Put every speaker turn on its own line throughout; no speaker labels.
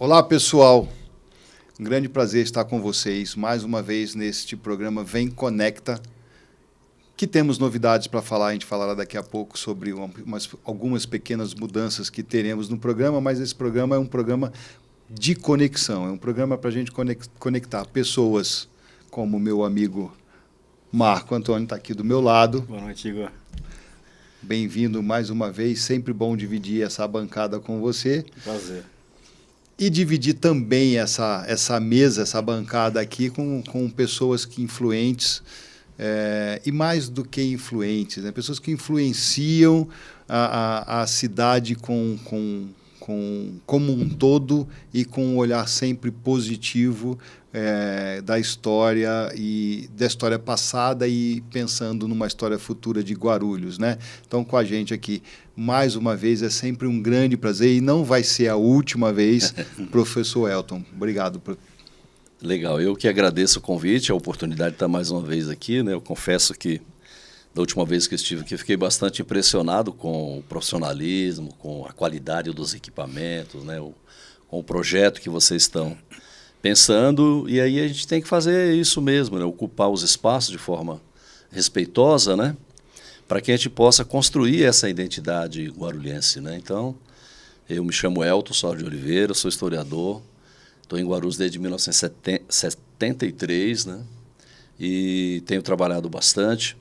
Olá, pessoal. Um grande prazer estar com vocês mais uma vez neste programa Vem Conecta, que temos novidades para falar. A gente falará daqui a pouco sobre algumas pequenas mudanças que teremos no programa, mas esse programa é um programa de conexão, é um programa para a gente conectar pessoas como o meu amigo Marco Antônio está aqui do meu lado.
Boa noite, Igor.
Bem-vindo mais uma vez, sempre bom dividir essa bancada com você.
Prazer.
E dividir também essa mesa, essa bancada aqui com pessoas que influentes, e mais do que influentes, né? Pessoas que influenciam a cidade como um todo e com um olhar sempre positivo da história passada e pensando numa história futura de Guarulhos, né? Então, com a gente aqui, mais uma vez, é sempre um grande prazer e não vai ser a última vez, professor Elton. Obrigado.
Legal, eu que agradeço o convite, a oportunidade de estar mais uma vez aqui, né? Eu confesso que da última vez que eu estive aqui, fiquei bastante impressionado com o profissionalismo, com a qualidade dos equipamentos, né? Com o projeto que vocês estão pensando, e aí a gente tem que fazer isso mesmo, né? Ocupar os espaços de forma respeitosa, né? Para que a gente possa construir essa identidade guarulhense, né? Então, eu me chamo Elton Soares de Oliveira, sou historiador, estou em Guarulhos desde 1973, né? E tenho trabalhado bastante.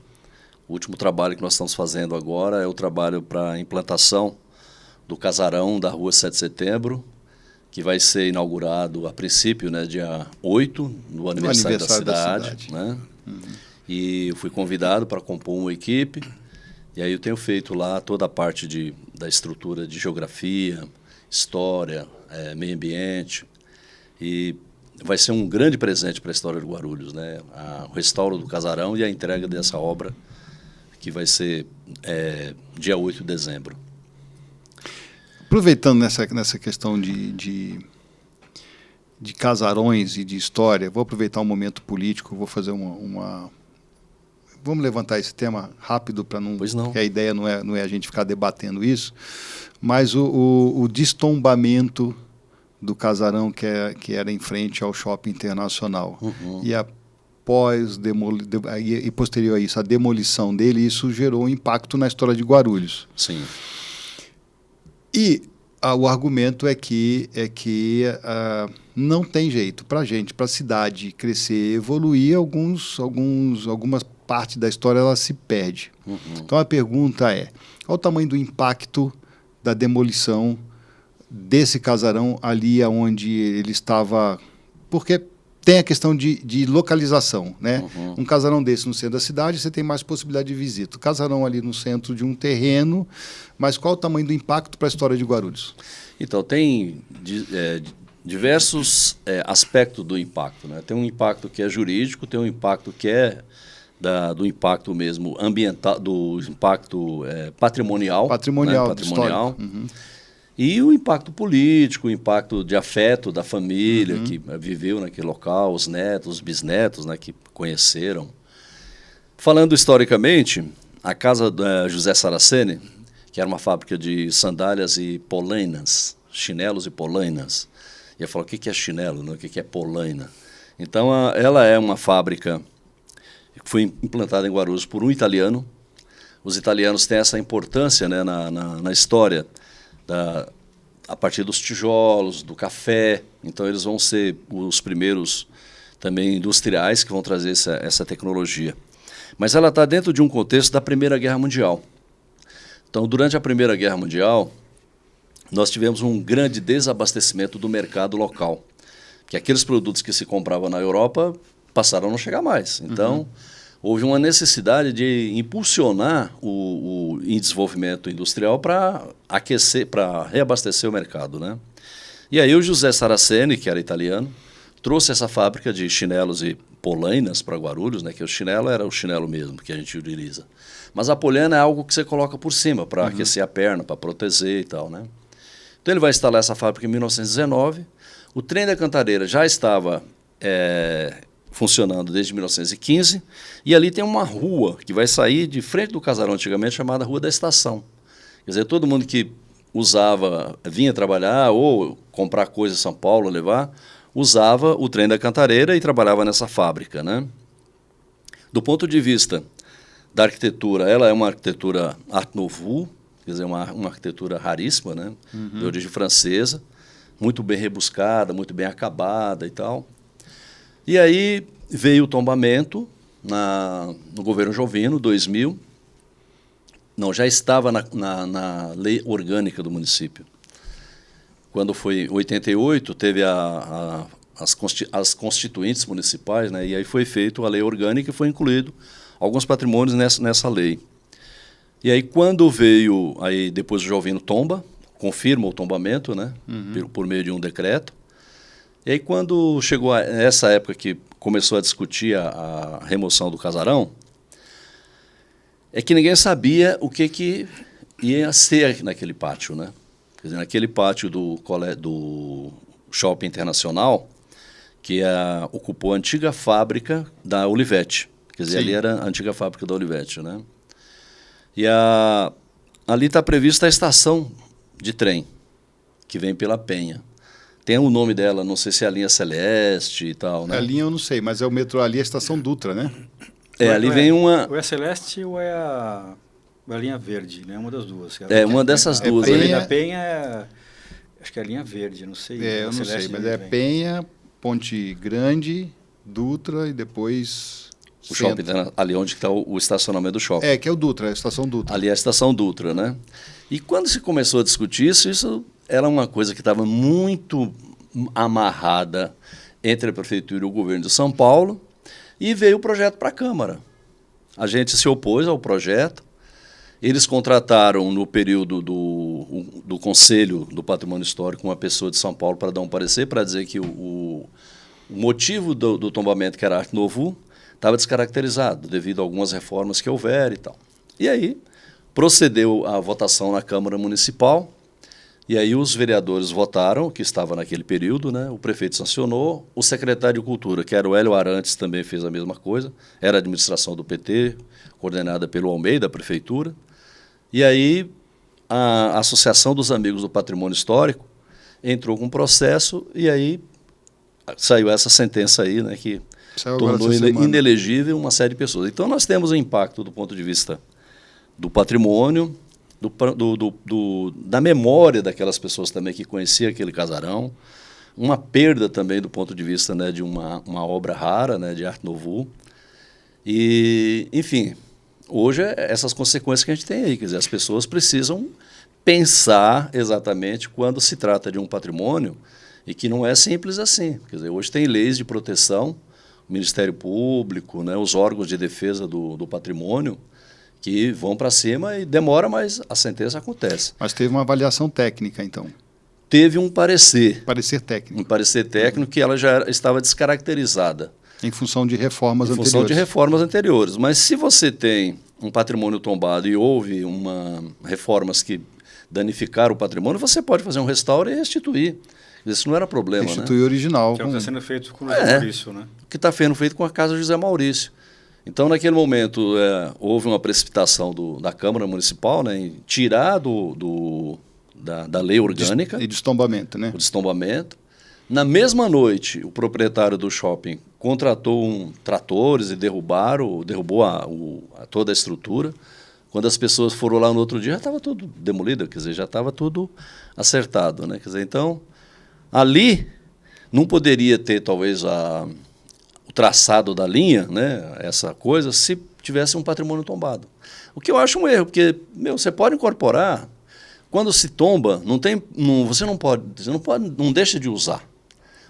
O último trabalho que nós estamos fazendo agora é o trabalho para a implantação do casarão da Rua 7 de Setembro, que vai ser inaugurado a princípio, né, dia 8, no aniversário da cidade. Né? Uhum. E eu fui convidado para compor uma equipe, e aí eu tenho feito lá toda a parte da estrutura de geografia, história, meio ambiente, e vai ser um grande presente para a história de Guarulhos, né? O restauro do casarão e a entrega dessa obra, que vai ser dia 8 de dezembro.
Aproveitando nessa questão de casarões e de história, vou aproveitar um momento político, vou fazer Vamos levantar esse tema rápido, para não... Porque a ideia não é a gente ficar debatendo isso, mas o destombamento do casarão que era em frente ao Shopping Internacional. Uhum. E posterior a isso, a demolição dele, isso gerou um impacto na história de Guarulhos.
Sim.
E o argumento é que não tem jeito para a gente, para a cidade crescer, evoluir, algumas partes da história ela se perde. Uhum. Então a pergunta é, qual o tamanho do impacto da demolição desse casarão ali onde ele estava... Porque tem a questão de localização, né? Uhum. Um casarão desse no centro da cidade, você tem mais possibilidade de visita. O casarão ali no centro de um terreno, mas qual o tamanho do impacto para a história de Guarulhos?
Então, tem diversos aspectos do impacto, né? Tem um impacto que é jurídico, tem um impacto que é do impacto mesmo ambiental, do impacto patrimonial.
Patrimonial,
né? Patrimonial.
Uhum.
E o impacto político, o impacto de afeto da família que viveu naquele local, os netos, os bisnetos, né, que conheceram. Falando historicamente, a casa da José Saraceni, que era uma fábrica de sandálias e polainas, chinelos e polainas. E eu falo, o que é chinelo, né? O que é polaina? Então, ela é uma fábrica que foi implantada em Guarulhos por um italiano. Os italianos têm essa importância, né, na história, a partir dos tijolos, do café. Então, eles vão ser os primeiros também industriais que vão trazer essa tecnologia. Mas ela está dentro de um contexto da Primeira Guerra Mundial. Então, durante a Primeira Guerra Mundial, nós tivemos um grande desabastecimento do mercado local, que aqueles produtos que se compravam na Europa passaram a não chegar mais. Então, houve uma necessidade de impulsionar o desenvolvimento industrial para aquecer, para reabastecer o mercado, né? E aí o José Saraceni, que era italiano, trouxe essa fábrica de chinelos e polainas para Guarulhos, né? Que o chinelo era o chinelo mesmo que a gente utiliza. Mas a polaina é algo que você coloca por cima para aquecer a perna, para proteger e tal, né? Então ele vai instalar essa fábrica em 1919. O trem da Cantareira já estava funcionando desde 1915, e ali tem uma rua que vai sair de frente do casarão antigamente, chamada Rua da Estação. Quer dizer, todo mundo que vinha trabalhar ou comprar coisa em São Paulo, levar, usava o trem da Cantareira e trabalhava nessa fábrica, né? Do ponto de vista da arquitetura, ela é uma arquitetura Art Nouveau, quer dizer, uma arquitetura raríssima, né? De origem francesa, muito bem rebuscada, muito bem acabada e tal. E aí veio o tombamento no governo Jovino, 2000. Não, já estava na lei orgânica do município. Quando foi em 88, teve as constituintes municipais, né? E aí foi feita a lei orgânica e foi incluído alguns patrimônios nessa lei. E aí quando veio, aí depois o Jovino tomba, confirma o tombamento, né? Por meio de um decreto. E aí quando chegou essa época que começou a discutir a remoção do casarão, é que ninguém sabia o que ia ser naquele pátio, né? Quer dizer, naquele pátio do Shopping Internacional, que ocupou a antiga fábrica da Olivetti. Quer dizer, ali era a antiga fábrica da Olivetti, né? E ali está prevista a estação de trem, que vem pela Penha. Tem o nome dela, não sei se é a linha Celeste e tal, né?
A linha eu não sei, mas é o metrô ali, a estação Dutra, né?
Ali vem uma...
Ou é a Celeste ou é a linha verde, né? Uma das duas.
Uma dessas duas.
A Penha acho que é a linha verde, não sei.
Eu não sei, mas é Penha, Ponte Grande, Dutra e depois...
O shopping, ali onde está o estacionamento do shopping.
Que é o Dutra, a estação Dutra.
Ali é a estação Dutra, né? E quando se começou a discutir isso era uma coisa que estava muito amarrada entre a Prefeitura e o governo de São Paulo, e veio o projeto para a Câmara. A gente se opôs ao projeto. Eles contrataram, no período do Conselho do Patrimônio Histórico, uma pessoa de São Paulo para dar um parecer, para dizer que o motivo do tombamento, que era Art Nouveau, estava descaracterizado, devido a algumas reformas que houveram e tal. E aí procedeu a votação na Câmara Municipal, e aí os vereadores votaram, que estava naquele período, né? O prefeito sancionou, o secretário de Cultura, que era o Hélio Arantes, também fez a mesma coisa, era a administração do PT, coordenada pelo Almeida, a prefeitura, e aí a Associação dos Amigos do Patrimônio Histórico entrou com um processo, e aí saiu essa sentença aí, né, que tornou inelegível uma série de pessoas. Então nós temos um impacto do ponto de vista do patrimônio, da memória daquelas pessoas também que conheciam aquele casarão, uma perda também do ponto de vista, né, de uma obra rara, né, de Art Nouveau. E, enfim, hoje essas consequências que a gente tem aí, quer dizer, as pessoas precisam pensar exatamente quando se trata de um patrimônio e que não é simples assim. Quer dizer, hoje tem leis de proteção, o Ministério Público, né, os órgãos de defesa do patrimônio, que vão para cima e demora, mas a sentença acontece.
Mas teve uma avaliação técnica, então?
Teve um parecer.
Parecer técnico.
Um parecer técnico que ela já estava descaracterizada.
Em função de reformas anteriores.
Em função de reformas anteriores. Mas se você tem um patrimônio tombado e houve reformas que danificaram o patrimônio, você pode fazer um restauro e restituir. Isso não era problema,
restituir original.
Que é o que está sendo feito com o José Maurício, né?
O que está sendo feito com a casa José Maurício. Então, naquele momento, houve uma precipitação da Câmara Municipal, né, em tirar da lei orgânica.
E destombamento, né?
O destombamento. Na mesma noite, o proprietário do shopping contratou tratores e derrubou toda a estrutura. Quando as pessoas foram lá no outro dia, já estava tudo demolido, quer dizer, já estava tudo acertado, né? Quer dizer, então, ali não poderia ter, talvez, o traçado da linha, né, essa coisa, se tivesse um patrimônio tombado. O que eu acho um erro, porque você pode incorporar, quando se tomba, você não deixa de usar.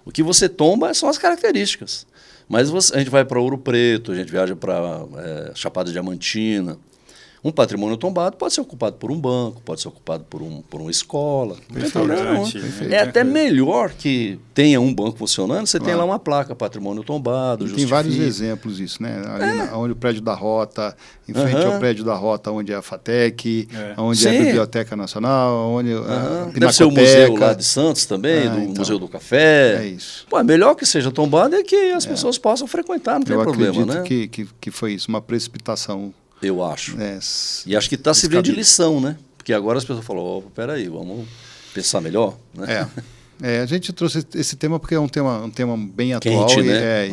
O que você tomba são as características. Mas a gente vai para Ouro Preto, a gente viaja para Chapada Diamantina. Um patrimônio tombado pode ser ocupado por um banco, pode ser ocupado por uma escola. Não tem problema, não. É até melhor que tenha um banco funcionando, você tem lá uma placa, patrimônio tombado,
tem vários exemplos disso, né? Ali onde o prédio da Rota, em frente ao prédio da Rota, onde é a FATEC, onde é a Biblioteca Nacional, onde a
deve ser o museu lá de Santos também, do Museu do Café.
É isso.
Pô, melhor que seja tombado é que as pessoas possam frequentar, não tem problema, né?
Eu acredito que foi isso, uma precipitação.
Eu acho. E acho que está servindo de lição, né? Porque Porque agora as pessoas falam, oh, peraí, vamos pensar melhor, né?
A gente trouxe esse tema porque é um tema bem atual.
Quente, né?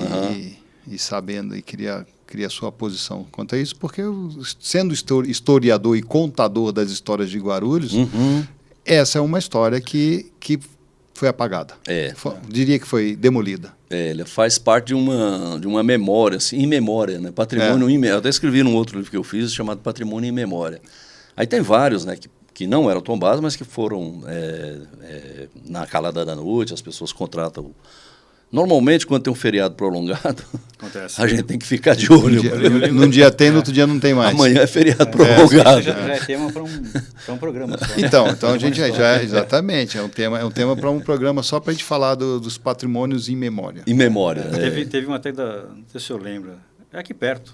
E sabendo, e queria a sua posição quanto a isso, porque eu, sendo historiador e contador das histórias de Guarulhos, essa é uma história que foi apagada. Diria que foi demolida.
Ele faz parte de uma memória, assim, em memória, né? Patrimônio em memória. Eu até escrevi num outro livro que eu fiz, chamado Patrimônio em Memória. Aí tem vários, né, que não eram tombados, mas que foram na calada da noite, as pessoas contratam. Normalmente, quando tem um feriado prolongado, acontece. A gente tem que ficar de olho.
Num dia tem, no outro dia não tem mais.
Amanhã é feriado prolongado.
Já é tema para um programa só.
Então a gente exatamente, é um tema para um programa só para a gente falar dos patrimônios em memória.
Em memória.
Teve uma até não sei se eu lembro, é aqui perto,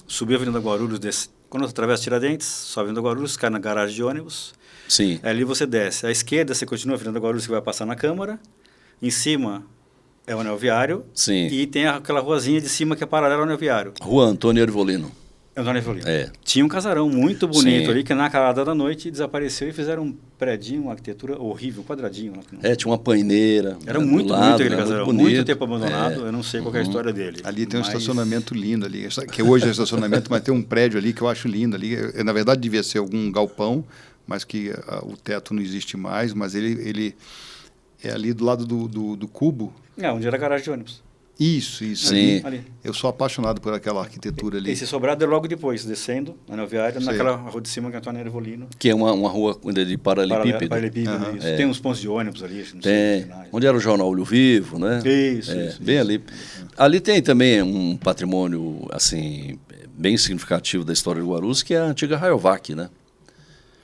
subiu a Avenida Guarulhos, quando você atravessa Tiradentes, sobe a Avenida Guarulhos, cai na garagem de ônibus.
Sim.
Ali você desce. À esquerda você continua a Avenida Guarulhos, que vai passar na Câmara. Em cima é o anel viário.
Sim.
E tem aquela ruazinha de cima que é paralela ao anel viário.
Rua Antônio Ervolino.
Antônio Ervolino. Tinha um casarão muito bonito ali, que na calada da noite desapareceu e fizeram um predinho, uma arquitetura horrível, quadradinho.
Tinha uma paineira.
Era muito bonito aquele casarão, muito tempo abandonado. Eu não sei qual é a história dele.
Ali tem um estacionamento lindo ali, que hoje é estacionamento, mas tem um prédio ali que eu acho lindo ali. Na verdade devia ser algum galpão, mas que o teto não existe mais, mas ele é ali do lado do cubo.
Onde era a garagem de ônibus.
Isso.
Sim.
Ali.
Eu sou apaixonado por aquela arquitetura ali.
Esse sobrado é logo depois, descendo, na anel viário, naquela rua de cima que é Antônio Ervolino.
Que é uma rua de paralelepípedo.
Paralelepípedo, isso. Tem uns pontos de ônibus ali. Não
sei, onde era o jornal Olho Vivo, né?
Isso.
Bem ali. Ali tem também um patrimônio, assim, bem significativo da história de Guarulhos, que é a antiga Rayovac, né?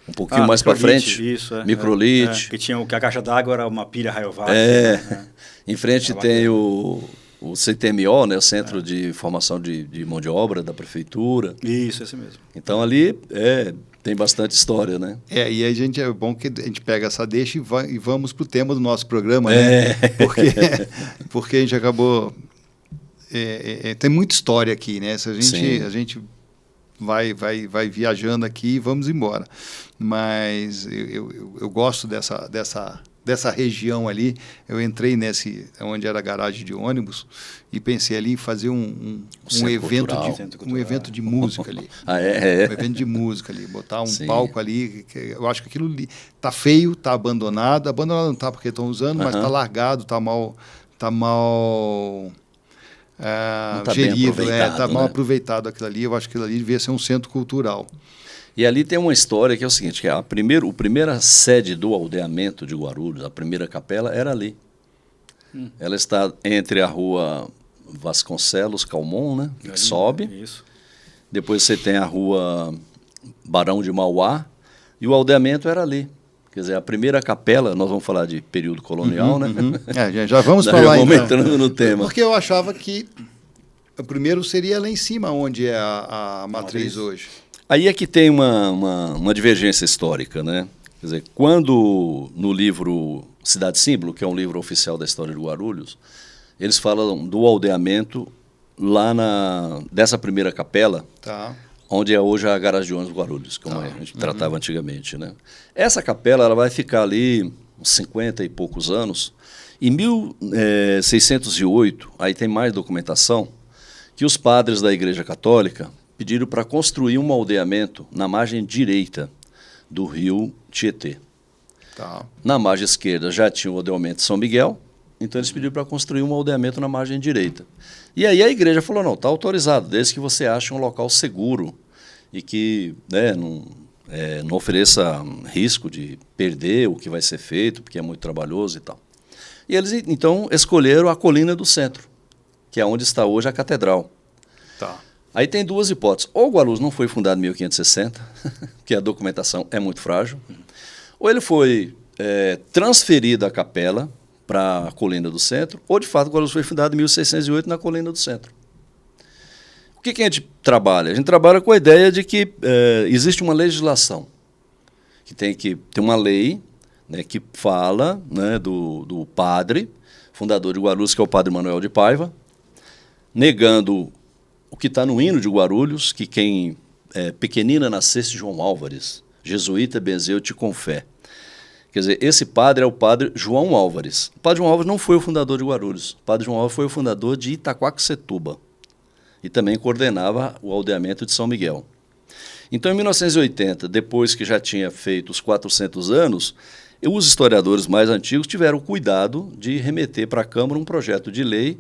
Um pouquinho mais para frente.
Isso,
Microlite.
Que a caixa d'água era uma pilha Rayovac.
Em frente tem o CTMO, né, o Centro de Formação de Mão de Obra da Prefeitura.
Isso, esse mesmo.
Então ali tem bastante história, né?
E a gente é bom que a gente pega essa deixa e vamos para o tema do nosso programa, né? Porque a gente acabou... tem muita história aqui, né? Se a gente vai viajando aqui e vamos embora. Mas eu gosto dessa região ali. Eu entrei onde era a garagem de ônibus e pensei ali em fazer um evento de música ali. Um evento de música ali, botar um palco ali. Eu acho que aquilo está feio, está abandonado. Abandonado não está porque estão usando, mas está largado, está mal gerido, está mal aproveitado aquilo ali. Eu acho que aquilo ali devia ser um centro cultural.
E ali tem uma história que é o seguinte, que a primeira sede do aldeamento de Guarulhos, a primeira capela, era ali. Ela está entre a rua Vasconcelos Calmon, né, que sobe.
Isso. Depois
você tem a rua Barão de Mauá, e o aldeamento era ali. Quer dizer, a primeira capela, nós vamos falar de período colonial, né?
Já vamos falar.
Já vamos entrando no tema.
Porque eu achava que o primeiro seria lá em cima, onde é a matriz hoje.
Aí é que tem uma divergência histórica, né? Quer dizer, quando no livro Cidade Símbolo, que é um livro oficial da história de Guarulhos, eles falam do aldeamento lá dessa primeira capela, onde é hoje a garagem de ônibus Guarulhos, como a gente tratava antigamente, né? Essa capela ela vai ficar ali uns 50 e poucos anos. Em 1608, aí tem mais documentação, que os padres da Igreja Católica pediram para construir um aldeamento na margem direita do rio Tietê. Na margem esquerda já tinha o aldeamento São Miguel, então eles pediram para construir um aldeamento na margem direita. E aí a igreja falou, não, está autorizado, desde que você ache um local seguro e que não ofereça risco de perder o que vai ser feito, porque é muito trabalhoso e tal. E eles, então, escolheram a colina do centro, que é onde está hoje a catedral. Aí tem duas hipóteses. Ou Guarulhos não foi fundado em 1560, que a documentação é muito frágil, ou ele foi transferido a capela para a colina do centro, ou de fato Guarulhos foi fundado em 1608 na colina do centro. O que a gente trabalha? A gente trabalha com a ideia de que existe uma legislação, que tem uma lei, né, que fala, né, do padre, fundador de Guarulhos, que é o padre Manuel de Paiva, negando o que está no hino de Guarulhos, que quem pequenina nascesse João Álvares, jesuíta Bezeu Ticonfé. Quer dizer, esse padre é o padre João Álvares. O padre João Álvares não foi o fundador de Guarulhos. O padre João Álvares foi o fundador de Itaquaquecetuba. E também coordenava o aldeamento de São Miguel. Então, em 1980, depois que já tinha feito os 400 anos, os historiadores mais antigos tiveram o cuidado de remeter para a Câmara um projeto de lei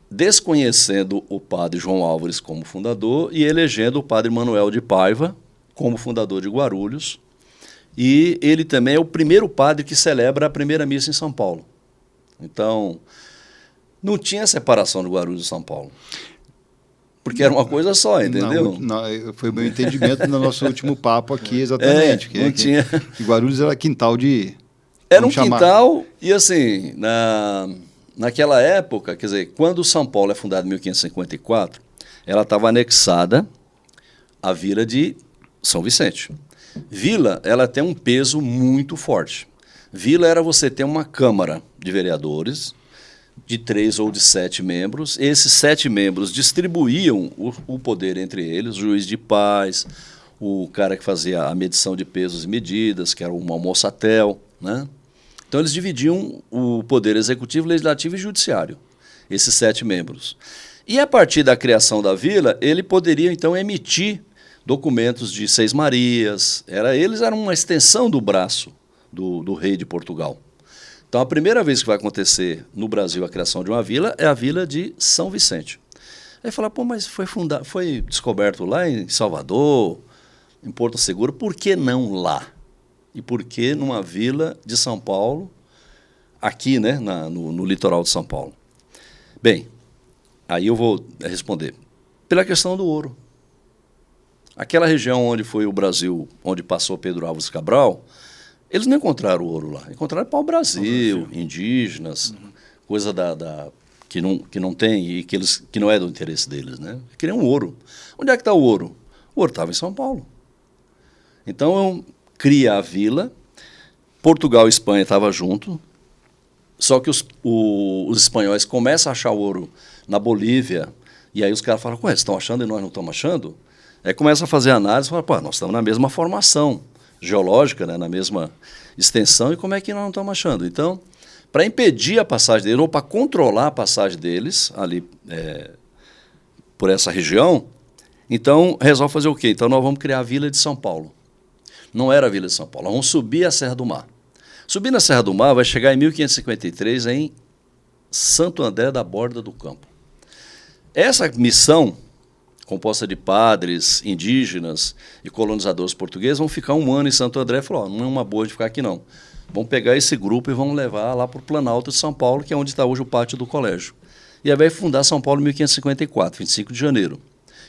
desconhecendo o padre João Álvares como fundador e elegendo o padre Manuel de Paiva como fundador de Guarulhos. E ele também é o primeiro padre que celebra a primeira missa em São Paulo. Então, não tinha separação de Guarulhos e São Paulo. Porque era uma coisa só, entendeu?
Foi o meu entendimento no nosso último papo aqui, exatamente.
Não tinha.
Que Guarulhos era quintal de...
Era um quintal, e assim, naquela época, quer dizer, quando São Paulo é fundado em 1554, ela estava anexada à vila de São Vicente. Vila, ela tem um peso muito forte. Vila era você ter uma Câmara de Vereadores de 3 ou de 7 membros. Esses 7 membros distribuíam o poder entre eles, o juiz de paz, o cara que fazia a medição de pesos e medidas, que era o almoçatel, né? Então eles dividiam o poder executivo, legislativo e judiciário, esses 7 membros. E a partir da criação da vila, ele poderia então emitir documentos de Seis Marias. Eles eram uma extensão do braço do rei de Portugal. Então, a primeira vez que vai acontecer no Brasil a criação de uma vila é a vila de São Vicente. Aí fala, pô, mas foi descoberto lá em Salvador, em Porto Seguro, por que não lá? E por que numa vila de São Paulo, aqui, né, no litoral de São Paulo? Bem, aí eu vou responder. Pela questão do ouro. Aquela região onde foi o Brasil, onde passou Pedro Álvares Cabral, eles não encontraram ouro lá, encontraram pau-brasil, indígenas, coisa que não tem e que não é do interesse deles, né? Queriam ouro. Onde é que está o ouro? O ouro estava em São Paulo. Então, cria a vila, Portugal e Espanha estavam juntos, só que os espanhóis começam a achar ouro na Bolívia, e aí os caras falam, ué, eles estão achando e nós não estamos achando? Aí começa a fazer análise e fala, pô, nós estamos na mesma formação geológica, né, na mesma extensão, e como é que nós não estamos achando? Então, para impedir a passagem deles, ou para controlar a passagem deles ali por essa região, então resolve fazer o quê? Então nós vamos criar a Vila de São Paulo. Não era a Vila de São Paulo, nós vamos subir a Serra do Mar. Subir na Serra do Mar vai chegar em 1553 em Santo André da Borda do Campo. Essa missão, composta de padres, indígenas e colonizadores portugueses, vão ficar 1 ano em Santo André e falaram, não é uma boa de ficar aqui não. Vamos pegar esse grupo e vamos levar lá para o Planalto de São Paulo, que é onde está hoje o pátio do colégio. E aí vai fundar São Paulo em 1554, 25 de janeiro.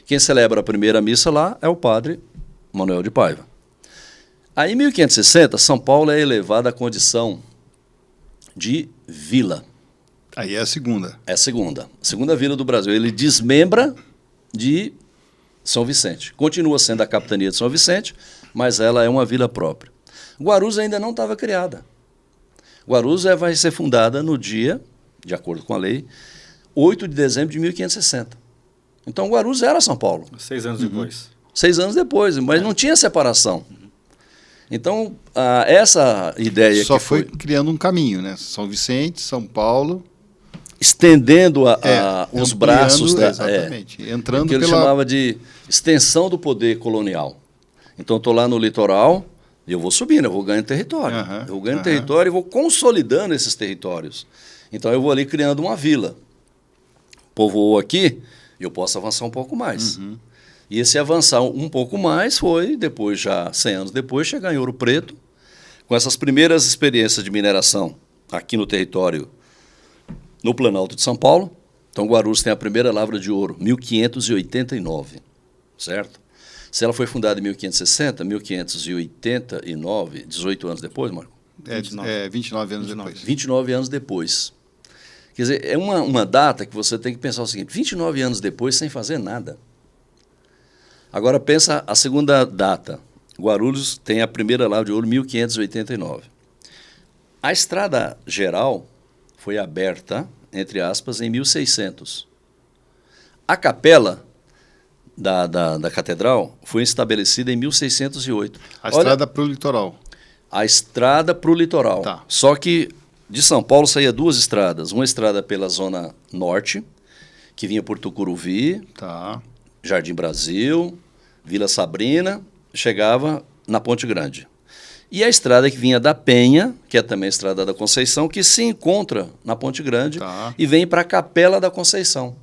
Quem celebra a primeira missa lá é o padre Manuel de Paiva. Aí em 1560, São Paulo é elevada à condição de vila.
Aí é a segunda.
É a segunda vila do Brasil. Ele desmembra de São Vicente. Continua sendo a capitania de São Vicente, mas ela é uma vila própria. Guarulhos ainda não estava criada. Guarulhos vai ser fundada no dia, de acordo com a lei, 8 de dezembro de 1560. Então Guarulhos era São Paulo.
6 anos depois.
6 anos depois, mas não tinha separação. Então, essa ideia
só
que
foi criando um caminho, né? São Vicente, São Paulo...
Estendendo os braços.
Exatamente. Entrando
que ele chamava de extensão do poder colonial. Então, estou lá no litoral e eu vou subindo, eu vou ganhando território. Eu vou ganhando território e vou consolidando esses territórios. Então, eu vou ali criando uma vila. Povoou aqui, eu posso avançar um pouco mais. E esse avançar um pouco mais foi, depois, já 100 anos depois, chegar em Ouro Preto, com essas primeiras experiências de mineração aqui no território, no Planalto de São Paulo. Então, Guarulhos tem a primeira lavra de ouro, 1589, certo? Se ela foi fundada em 1560, 1589, 18 anos depois, Marco?
29 anos depois.
29 anos depois. Quer dizer, é uma data que você tem que pensar o seguinte, 29 anos depois sem fazer nada. Agora pensa a segunda data. Guarulhos tem a primeira lavra de ouro, 1589. A estrada geral foi aberta, entre aspas, em 1600. A capela da catedral foi estabelecida em 1608.
A estrada para o litoral.
A estrada para o litoral.
Tá.
Só que de São Paulo saía duas estradas. Uma estrada pela zona norte, que vinha por Tucuruvi,
Tá.
Jardim Brasil, Vila Sabrina, chegava na Ponte Grande. E a estrada que vinha da Penha, que é também a estrada da Conceição, que se encontra na Ponte Grande
Tá.
e vem para a Capela da Conceição.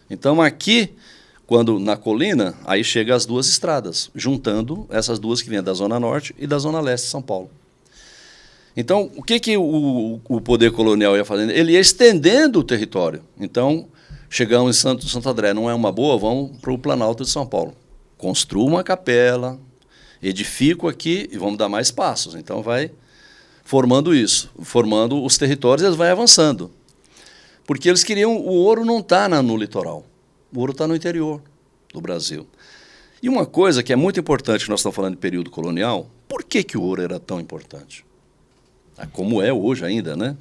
Então aqui, quando na colina, aí chega as duas estradas, juntando essas duas que vêm da Zona Norte e da Zona Leste de São Paulo. Então, o que o poder colonial ia fazendo? Ele ia estendendo o território. Então, chegamos em Santo André, não é uma boa, vamos para o Planalto de São Paulo. Construa uma capela, edifico aqui e vamos dar mais passos. Então, vai formando isso, formando os territórios e eles vão avançando. Porque eles queriam, o ouro não está no litoral, o ouro está no interior do Brasil. E uma coisa que é muito importante, que nós estamos falando de período colonial, por que o ouro era tão importante? Como é hoje ainda, né?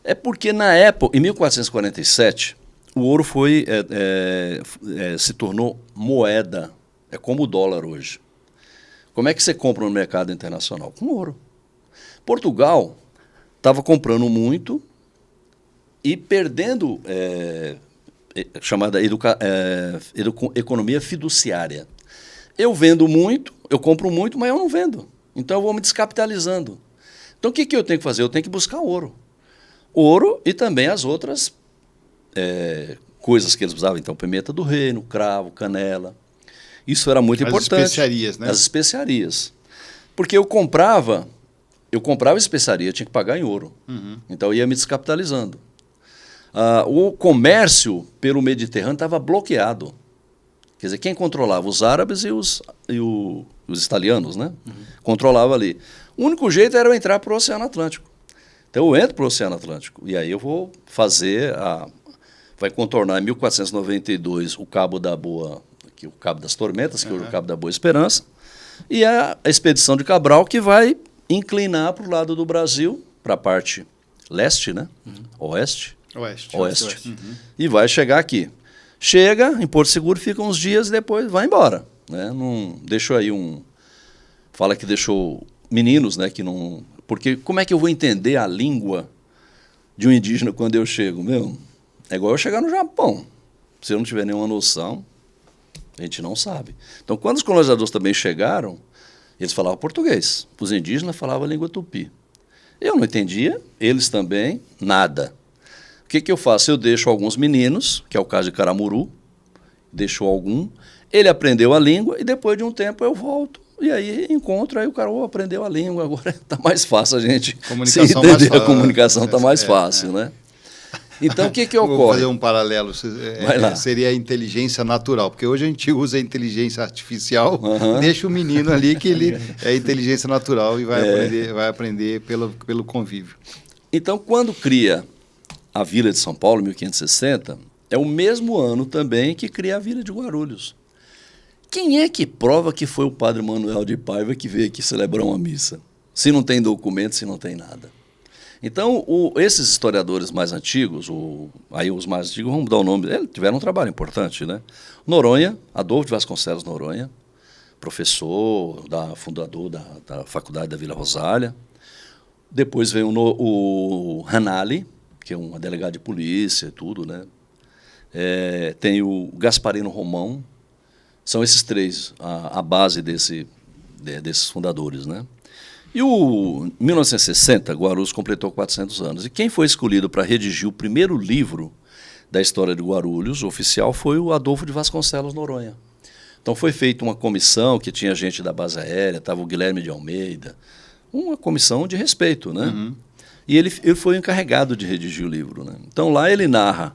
É porque na época, em 1447, o ouro se tornou moeda. É como o dólar hoje. Como é que você compra no mercado internacional? Com ouro. Portugal estava comprando muito e perdendo chamada economia fiduciária. Eu vendo muito, eu compro muito, mas eu não vendo. Então eu vou me descapitalizando. Então, o que eu tenho que fazer? Eu tenho que buscar ouro. Ouro e também as outras coisas que eles usavam. Então, pimenta do reino, cravo, canela. Isso era muito importante.
As especiarias, né?
As especiarias. Porque eu comprava especiaria, eu tinha que pagar em ouro.
Uhum.
Então, eu ia me descapitalizando. O comércio pelo Mediterrâneo estava bloqueado. Quer dizer, quem controlava? Os árabes e os italianos, né? Uhum. Controlava ali. O único jeito era eu entrar para o Oceano Atlântico. Então eu entro para o Oceano Atlântico e aí eu vou fazer vai contornar em 1492 o Cabo da Boa, o Cabo das Tormentas, que hoje é o Cabo da Boa Esperança, e a expedição de Cabral que vai inclinar para o lado do Brasil, para a parte leste, né? Uhum. Oeste. Uhum. E vai chegar aqui. Chega em Porto Seguro, fica uns dias e depois vai embora, né? Não deixou aí fala que deixou meninos, né, que não... Porque como é que eu vou entender a língua de um indígena quando eu chego? É igual eu chegar no Japão. Se eu não tiver nenhuma noção, a gente não sabe. Então, quando os colonizadores também chegaram, eles falavam português. Os indígenas falavam a língua tupi. Eu não entendia, eles também, nada. O que eu faço? Eu deixo alguns meninos, que é o caso de Caramuru, deixo algum, ele aprendeu a língua e depois de um tempo eu volto. E aí encontro, aí o cara aprendeu a língua, agora está mais fácil a gente se entender, a comunicação está mais fácil, né? Então, o que ocorre?
Vou fazer um paralelo, seria a inteligência natural, porque hoje a gente usa a inteligência artificial, deixa o menino ali que ele é inteligência natural e vai aprender pelo convívio.
Então, quando cria a Vila de São Paulo, em 1560, é o mesmo ano também que cria a Vila de Guarulhos. Quem é que prova que foi o padre Manuel de Paiva que veio aqui celebrar uma missa? Se não tem documento, se não tem nada. Então, esses historiadores mais antigos, aí os mais antigos, vamos dar o nome, eles tiveram um trabalho importante, né? Noronha, Adolfo de Vasconcelos Noronha, professor, fundador da Faculdade da Vila Rosália. Depois veio o Ranalli, que é um delegado de polícia e tudo, né? Tem o Gasparino Romão. São esses três a base desses fundadores, né? E em 1960, Guarulhos completou 400 anos. E quem foi escolhido para redigir o primeiro livro da história de Guarulhos, oficial, foi o Adolfo de Vasconcelos Noronha. Então foi feita uma comissão que tinha gente da base aérea, estava o Guilherme de Almeida, uma comissão de respeito, né? Uhum. E ele foi encarregado de redigir o livro, né? Então lá ele narra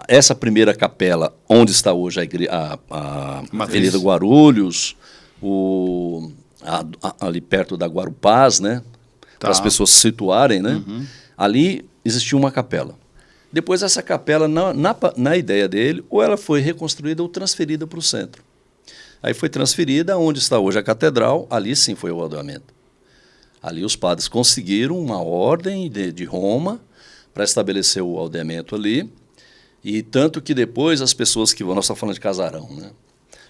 essa primeira capela, onde está hoje a Avenida Guarulhos, ali perto da Guarupás, né? Para as pessoas se situarem, né? Uhum. Ali existia uma capela. Depois essa capela, na ideia dele, ou ela foi reconstruída ou transferida para o centro. Aí foi transferida onde está hoje a catedral, ali sim foi o aldeamento. Ali os padres conseguiram uma ordem de Roma para estabelecer o aldeamento ali. E tanto que depois as pessoas que vão... Nós estamos falando de casarão, né?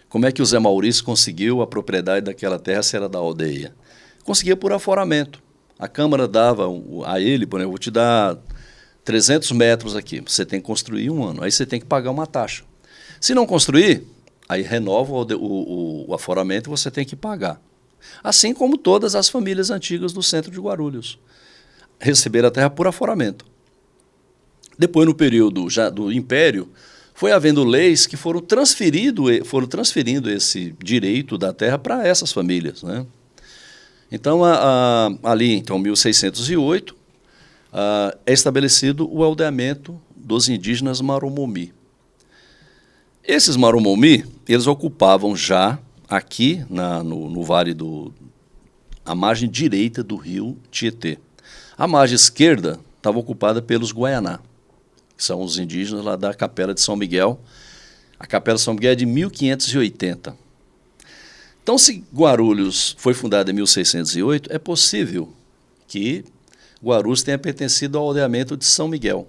Como é que o Zé Maurício conseguiu a propriedade daquela terra se era da aldeia? Conseguia por aforamento. A Câmara dava a ele, por exemplo, vou te dar 300 metros aqui, você tem que construir 1 ano, aí você tem que pagar uma taxa. Se não construir, aí renova o aforamento e você tem que pagar. Assim como todas as famílias antigas do centro de Guarulhos. Receberam a terra por aforamento. Depois, no período já do Império, foi havendo leis que foram transferindo esse direito da terra para essas famílias, né? Então, ali, então, 1608, é estabelecido o aldeamento dos indígenas Maromomi. Esses Maromomi, eles ocupavam já aqui no vale a margem direita do rio Tietê. A margem esquerda estava ocupada pelos Guaianá, que são os indígenas lá da Capela de São Miguel. A Capela de São Miguel é de 1580. Então, se Guarulhos foi fundada em 1608, é possível que Guarulhos tenha pertencido ao aldeamento de São Miguel.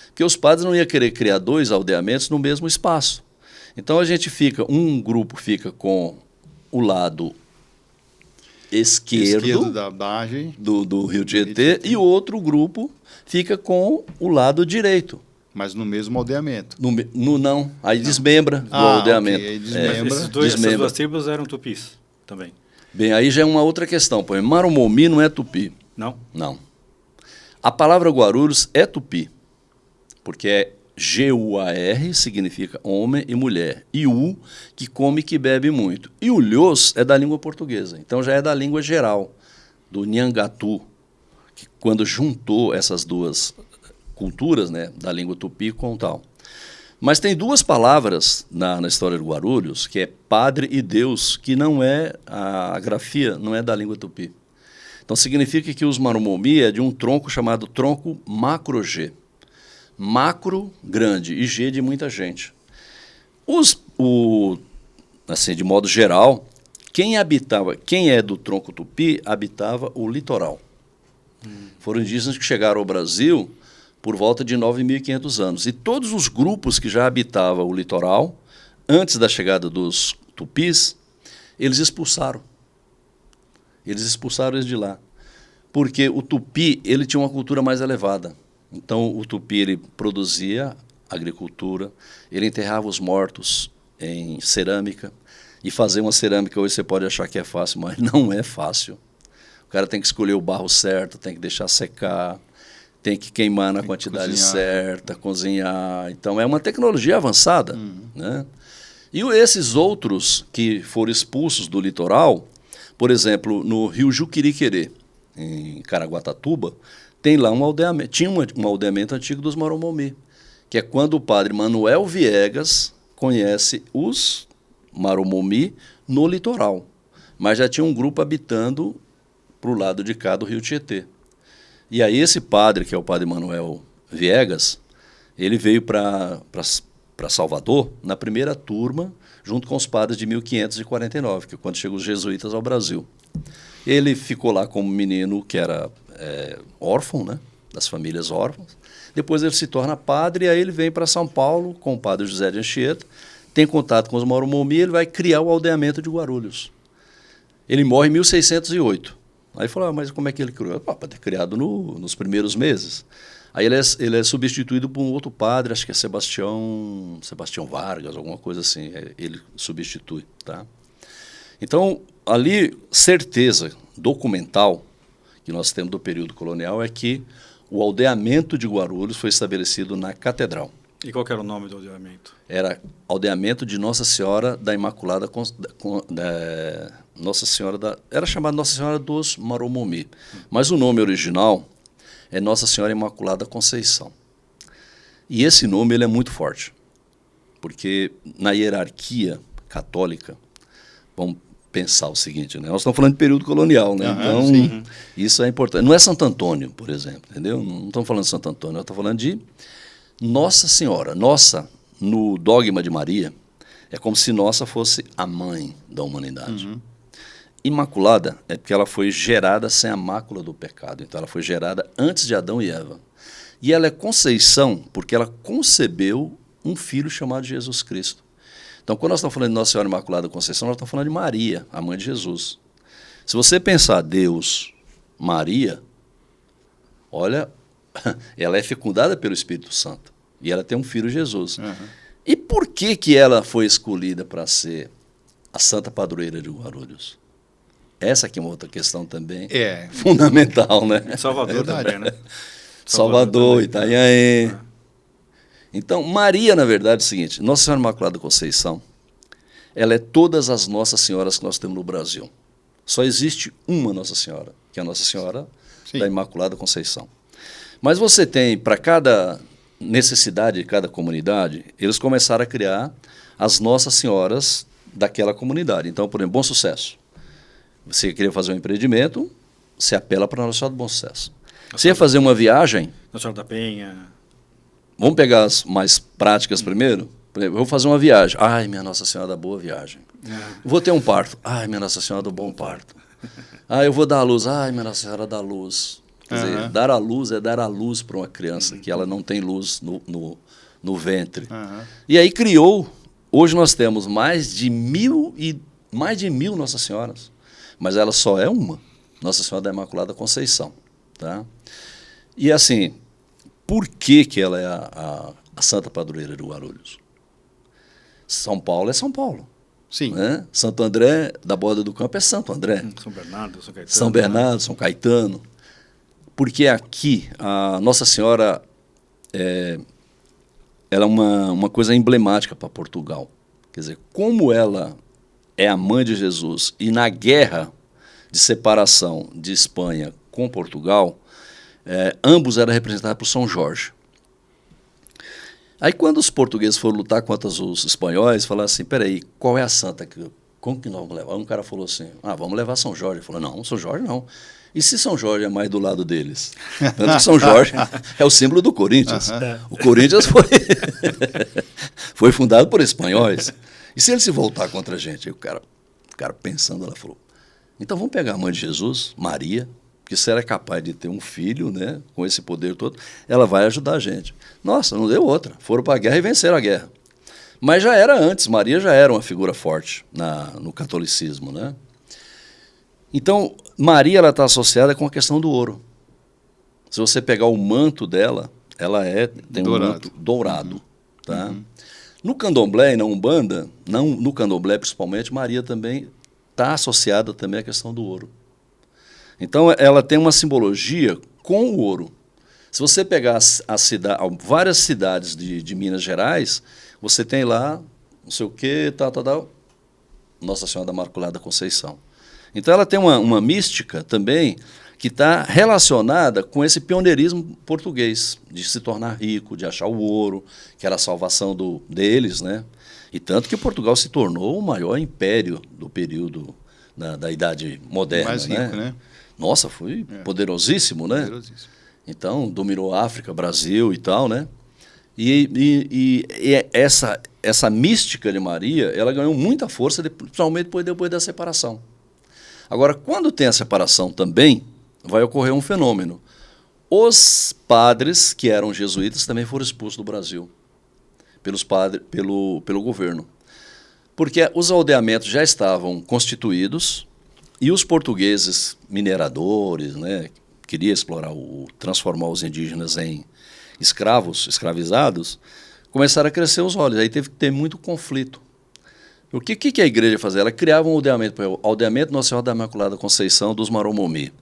Porque os padres não iam querer criar 2 aldeamentos no mesmo espaço. Então, um grupo fica com o lado esquerdo
da margem
do rio Tietê e o outro grupo fica com o lado direito.
Mas no mesmo aldeamento.
Não, aí desmembra do aldeamento.
Okay, desmembra.
Essas 2 tribos eram tupis também.
Bem, aí já é uma outra questão. Por exemplo, Maromomi não é tupi.
Não?
Não. A palavra Guarulhos é tupi, porque é G-U-A-R, significa homem e mulher. E U, que come e que bebe muito. E o Lhos é da língua portuguesa, então já é da língua geral, do Nhangatu, que quando juntou essas 2 culturas, né, da língua tupi com tal. Mas tem 2 palavras na história de Guarulhos, que é padre e Deus, que não é, a grafia não é da língua tupi. Então significa que os Maromomi é de um tronco chamado tronco macro-G. Macro, grande, e G de muita gente. Assim, de modo geral, quem é do tronco tupi, habitava o litoral. Foram indígenas que chegaram ao Brasil por volta de 9.500 anos. E todos os grupos que já habitavam o litoral, antes da chegada dos tupis, eles expulsaram. Eles expulsaram eles de lá. Porque o tupi ele tinha uma cultura mais elevada. Então, o tupi ele produzia agricultura, ele enterrava os mortos em cerâmica. E fazer uma cerâmica hoje você pode achar que é fácil, mas não é fácil. O cara tem que escolher o barro certo, tem que deixar secar, tem que queimar na quantidade certa, cozinhar. Então, é uma tecnologia avançada. Né? E esses outros que foram expulsos do litoral, por exemplo, no rio Juquiriquerê, em Caraguatatuba, tem lá tinha um aldeamento antigo dos Maromomi, que é quando o padre Manuel Viegas conhece os Maromomi no litoral. Mas já tinha um grupo habitando para o lado de cá do rio Tietê. E aí esse padre, que é o padre Manuel Viegas, ele veio para Salvador na primeira turma, junto com os padres de 1549, que é quando chegam os jesuítas ao Brasil. Ele ficou lá como menino que era órfão, né, das famílias órfãs. Depois ele se torna padre e aí ele vem para São Paulo com o padre José de Anchieta, tem contato com os Maromomi e ele vai criar o aldeamento de Guarulhos. Ele morre em 1608. Aí falou, mas como é que ele criou? Pode ter criado nos primeiros meses. Aí ele é substituído por um outro padre, acho que é Sebastião Vargas, alguma coisa assim, ele substitui. Tá? Então, ali, certeza documental que nós temos do período colonial é que o aldeamento de Guarulhos foi estabelecido na Catedral.
E qual que era o nome do aldeamento?
Era aldeamento de Nossa Senhora da Imaculada... era chamado Nossa Senhora dos Maromomi. Mas o nome original é Nossa Senhora Imaculada Conceição. E esse nome ele é muito forte, porque na hierarquia católica, vamos pensar o seguinte, né? Nós estamos falando de período colonial, né? Então, sim. Isso é importante. Não é Santo Antônio, por exemplo, entendeu? Não estamos falando de Santo Antônio, nós estamos falando de Nossa Senhora. Nossa, no dogma de Maria, é como se Nossa fosse a mãe da humanidade. Imaculada é porque ela foi gerada sem a mácula do pecado. Então, ela foi gerada antes de Adão e Eva. E ela é Conceição porque ela concebeu um filho chamado Jesus Cristo. Então, quando nós estamos falando de Nossa Senhora Imaculada Conceição, nós estamos falando de Maria, a mãe de Jesus. Se você pensar Deus, Maria, olha, ela é fecundada pelo Espírito Santo. E ela tem um filho, Jesus.
Uhum.
E por que ela foi escolhida para ser a Santa Padroeira de Guarulhos? Essa aqui é uma outra questão também fundamental, né?
Salvador também, né?
Salvador, Itanhaém. Então, Maria, na verdade, é o seguinte, Nossa Senhora Imaculada Conceição, ela é todas as Nossas Senhoras que nós temos no Brasil. Só existe uma Nossa Senhora, que é a Nossa Senhora da Imaculada Conceição. Mas você tem, para cada necessidade de cada comunidade, eles começaram a criar as Nossas Senhoras daquela comunidade. Então, por exemplo, Bom Sucesso. Você queria fazer um empreendimento, você apela para a Nossa Senhora do Bom Sucesso. Você ia fazer uma viagem...
Nossa Senhora da Penha...
Vamos pegar as mais práticas primeiro? Por exemplo, eu vou fazer uma viagem. Ai, minha Nossa Senhora da Boa Viagem. Vou ter um parto. Ai, minha Nossa Senhora do Bom Parto. Eu vou dar a luz. Ai, minha Nossa Senhora da Luz. Quer dizer, dar a luz é dar a luz para uma criança, que ela não tem luz no ventre. E aí criou, hoje nós temos mais de mil Nossa Senhoras, mas ela só é uma, Nossa Senhora da Imaculada Conceição. Tá? E assim, por que ela é a Santa Padroeira de Guarulhos? São Paulo é São Paulo.
Sim.
Né? Santo André, da Borda do Campo, é Santo André.
São Bernardo, São Caetano.
São Bernardo, São Caetano. Porque aqui, a Nossa Senhora ela é uma coisa emblemática para Portugal. Quer dizer, como ela é a mãe de Jesus e na guerra de separação de Espanha com Portugal, ambos eram representados por São Jorge. Aí quando os portugueses foram lutar contra os espanhóis, falaram assim, peraí, qual é a santa? Como que nós vamos levar? Um cara falou assim, vamos levar São Jorge. Ele falou, não, São Jorge não. E se São Jorge é mais do lado deles? Tanto que São Jorge é o símbolo do Corinthians. O Corinthians foi fundado por espanhóis. E se ele se voltar contra a gente? Aí o cara pensando, ela falou, então vamos pegar a mãe de Jesus, Maria, porque se ela é capaz de ter um filho, né, com esse poder todo, ela vai ajudar a gente. Nossa, não deu outra. Foram para a guerra e venceram a guerra. Mas já era antes, Maria já era uma figura forte no catolicismo, né? Então, Maria está associada com a questão do ouro. Se você pegar o manto dela, ela tem um manto dourado. Tá? No candomblé e na Umbanda, no candomblé principalmente, Maria também está associada também à questão do ouro. Então, ela tem uma simbologia com o ouro. Se você pegar várias cidades de Minas Gerais, você tem lá, não sei o quê, Nossa Senhora da Imaculada Conceição. Então, ela tem uma mística também que está relacionada com esse pioneirismo português, de se tornar rico, de achar o ouro, que era a salvação deles, né? E tanto que Portugal se tornou o maior império do período da Idade Moderna. Mais rico, né? Nossa, foi poderosíssimo, né? Poderosíssimo. Então, dominou a África, Brasil e tal, né? E essa mística de Maria, ela ganhou muita força, principalmente depois da separação. Agora, quando tem a separação também, vai ocorrer um fenômeno. Os padres, que eram jesuítas, também foram expulsos do Brasil pelo governo. Porque os aldeamentos já estavam constituídos e os portugueses mineradores, né, queriam transformar os indígenas em escravizados, começaram a crescer os olhos. Aí teve que ter muito conflito. O que a igreja fazia? Ela criava um aldeamento, o aldeamento Nossa Senhora da Imaculada Conceição dos Maromomi.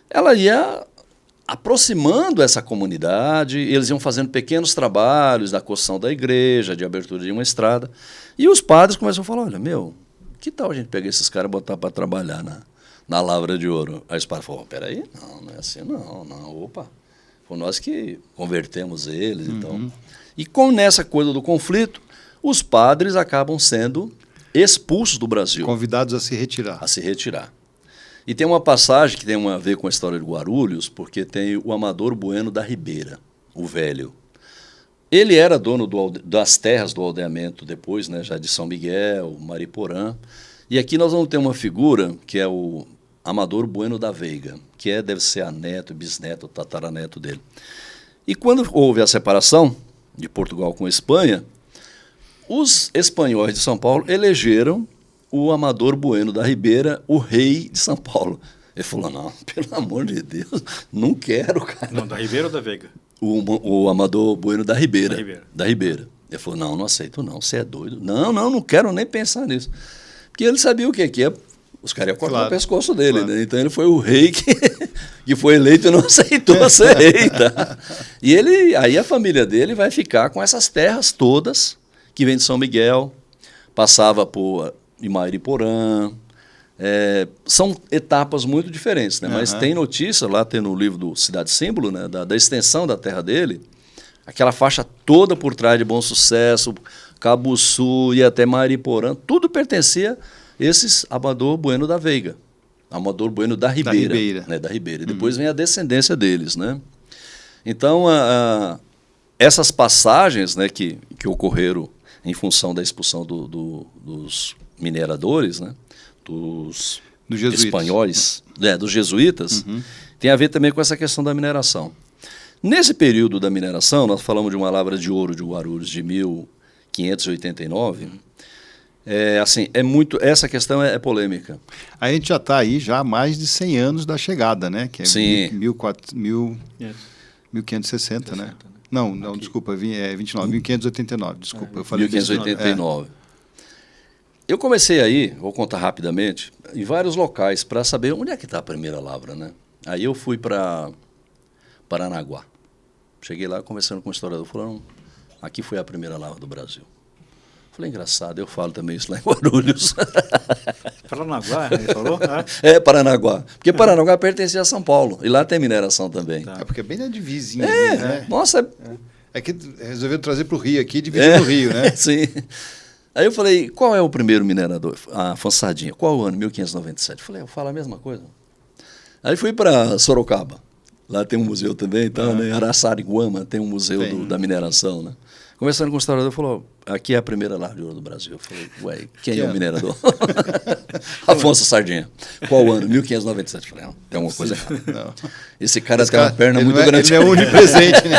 Ela ia aproximando essa comunidade, eles iam fazendo pequenos trabalhos da construção da igreja, de abertura de uma estrada, e os padres começaram a falar, olha, que tal a gente pegar esses caras e botar para trabalhar na lavra de ouro? Aí os padres falaram, peraí, não é assim, não, opa, foi nós que convertemos eles, então. E nessa coisa do conflito, os padres acabam sendo expulsos do Brasil.
Convidados a se retirar.
A se retirar. E tem uma passagem que tem a ver com a história de Guarulhos, porque tem o Amador Bueno da Ribeira, o velho. Ele era dono das terras do aldeamento depois, né, já de São Miguel, Mariporã. E aqui nós vamos ter uma figura que é o Amador Bueno da Veiga, que deve ser a neto, bisneto, tataraneto dele. E quando houve a separação de Portugal com a Espanha, os espanhóis de São Paulo elegeram o Amador Bueno da Ribeira o rei de São Paulo. Ele falou, não, pelo amor de Deus, não quero, cara.
Não, da Ribeira ou da Veiga?
O Amador Bueno da Ribeira.
Da Ribeira.
Da Ribeira. Ele falou, não aceito não, você é doido. Não quero nem pensar nisso. Porque ele sabia o que é. Os caras iam cortar o pescoço dele, né? Então ele foi o rei que foi eleito e não aceitou ser rei, tá? E aí a família dele vai ficar com essas terras todas, que vem de São Miguel, passava por Imairiporã. São etapas muito diferentes, né? Mas tem notícia, lá tem no livro do Cidade Símbolo, né? da extensão da terra dele, aquela faixa toda por trás de Bom Sucesso, Cabuçu e até Mariporã, tudo pertencia a esses Amador Bueno da Veiga, Amador Bueno da Ribeira. Né? Da Ribeira. Depois vem a descendência deles, né? Então, essas passagens, né, que ocorreram em função da expulsão dos mineradores, né, dos espanhóis, dos jesuítas, tem a ver também com essa questão da mineração. Nesse período da mineração, nós falamos de uma lavra de ouro de Guarulhos de 1589, essa questão é polêmica.
A gente já está aí já há mais de 100 anos da chegada, né? Que é 1560, né? Não, desculpa, 1589, desculpa. Eu falei
1589. Eu comecei aí, vou contar rapidamente, em vários locais para saber onde é que está a primeira lavra, né? Aí eu fui para Paranaguá. Cheguei lá conversando com o historiador, falando, aqui foi a primeira lavra do Brasil. Falei, engraçado, eu falo também isso lá em Guarulhos.
Paranaguá, ele falou?
Paranaguá. Porque Paranaguá pertencia a São Paulo, e lá tem mineração também.
Tá. Porque é bem na divisinha ali, né?
Nossa.
É que resolveu trazer para o Rio aqui, dividir no Rio, né?
Sim. Aí eu falei, qual é o primeiro minerador? Afonso Sardinha. Qual o ano? 1597. Eu falei, eu falo a mesma coisa. Aí fui para Sorocaba. Lá tem um museu também, então, né? Araçariguama tem um museu da mineração, né? Conversando com o historiador, falou, aqui é a primeira lavra de ouro do Brasil. Eu falei, ué, quem é o minerador? Afonso Sardinha. Qual ano? 1597. Eu falei, não, tem alguma coisa errada. Não. Esse cara tem uma perna muito grande.
Ele é onipresente, né?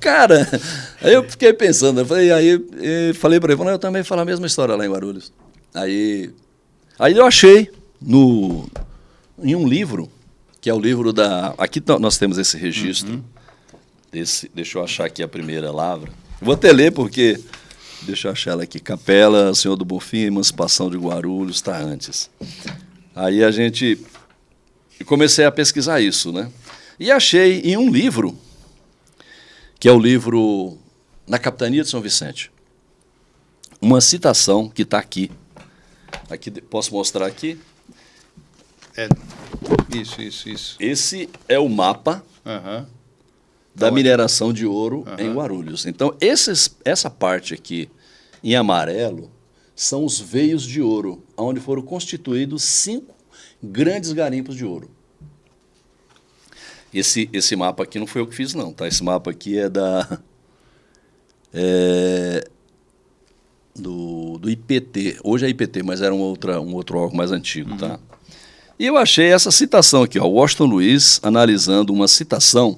Cara, aí eu fiquei pensando, falei para ele, eu também falo a mesma história lá em Guarulhos. Aí eu achei em um livro, que é o livro da... Aqui nós temos esse registro, deixa eu achar aqui a primeira lavra. Vou até ler porque, deixa eu achar ela aqui, Capela, Senhor do Bonfim, Emancipação de Guarulhos, está antes. Aí comecei a pesquisar isso, né? E achei em um livro, que é o livro Na Capitania de São Vicente, uma citação que está aqui. Posso mostrar aqui?
Isso.
Esse é o mapa da mineração de ouro em Guarulhos. Então, essa parte aqui, em amarelo, são os veios de ouro, onde foram constituídos 5 grandes garimpos de ouro. Esse mapa aqui não foi eu que fiz, não, tá? Esse mapa aqui é do IPT. Hoje é IPT, mas era um outro órgão mais antigo, tá? E eu achei essa citação aqui, Washington Luiz, analisando uma citação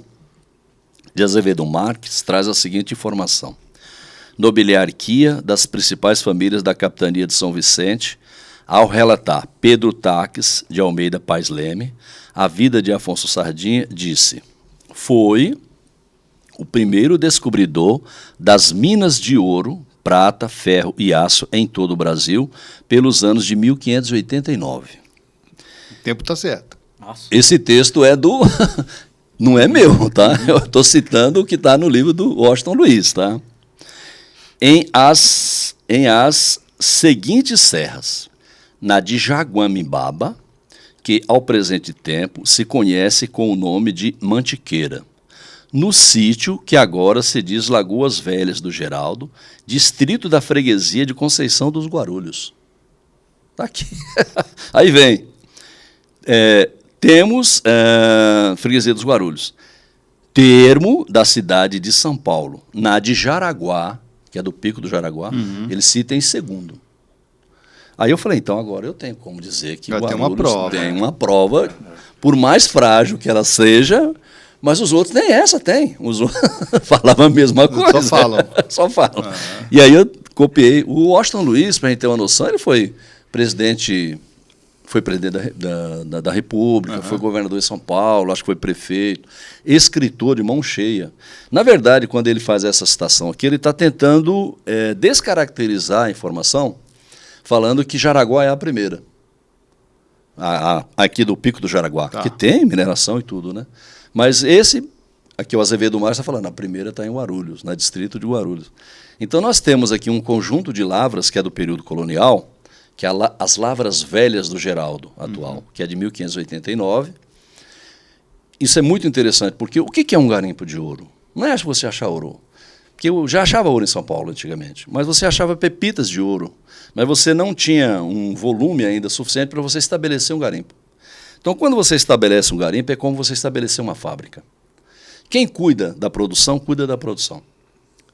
de Azevedo Marques, traz a seguinte informação. Nobiliarquia das principais famílias da capitania de São Vicente, ao relatar Pedro Taques de Almeida Paes Leme, a vida de Afonso Sardinha, disse, foi o primeiro descobridor das minas de ouro, prata, ferro e aço em todo o Brasil, pelos anos de 1589.
O tempo está certo.
Nossa.
Esse texto é do... Não é meu, tá? Eu estou citando o que está no livro do Washington Luiz, tá? Em as seguintes serras, na de Jaguamimbaba, que ao presente tempo se conhece com o nome de Mantiqueira, no sítio que agora se diz Lagoas Velhas do Geraldo, distrito da freguesia de Conceição dos Guarulhos. Está aqui. Aí vem... Temos freguesia dos Guarulhos, termo da cidade de São Paulo, na de Jaraguá, que é do Pico do Jaraguá, ele cita em segundo. Aí eu falei, então agora eu tenho como dizer que Guarulhos tem uma prova, por mais frágil que ela seja, Mas os outros nem essa tem. Os outros falavam a mesma coisa.
Só falam.
Só falam. E aí eu copiei. O Washington Luiz, para a gente ter uma noção, ele foi presidente da República, foi governador de São Paulo, acho que foi prefeito, escritor de mão cheia. Na verdade, quando ele faz essa citação aqui, ele está tentando descaracterizar a informação, falando que Jaraguá é a primeira. Aqui do Pico do Jaraguá, que tem mineração e tudo, né? Mas esse, aqui o Azevedo Marques está falando, a primeira está em Guarulhos, no distrito de Guarulhos. Então nós temos aqui um conjunto de lavras que é do período colonial, que é as lavras velhas do Geraldo atual, que é de 1589. Isso é muito interessante, porque o que é um garimpo de ouro? Não é você achar ouro. Porque eu já achava ouro em São Paulo antigamente, mas você achava pepitas de ouro, mas você não tinha um volume ainda suficiente para você estabelecer um garimpo. Então, quando você estabelece um garimpo, é como você estabelecer uma fábrica. Quem cuida da produção, cuida da produção.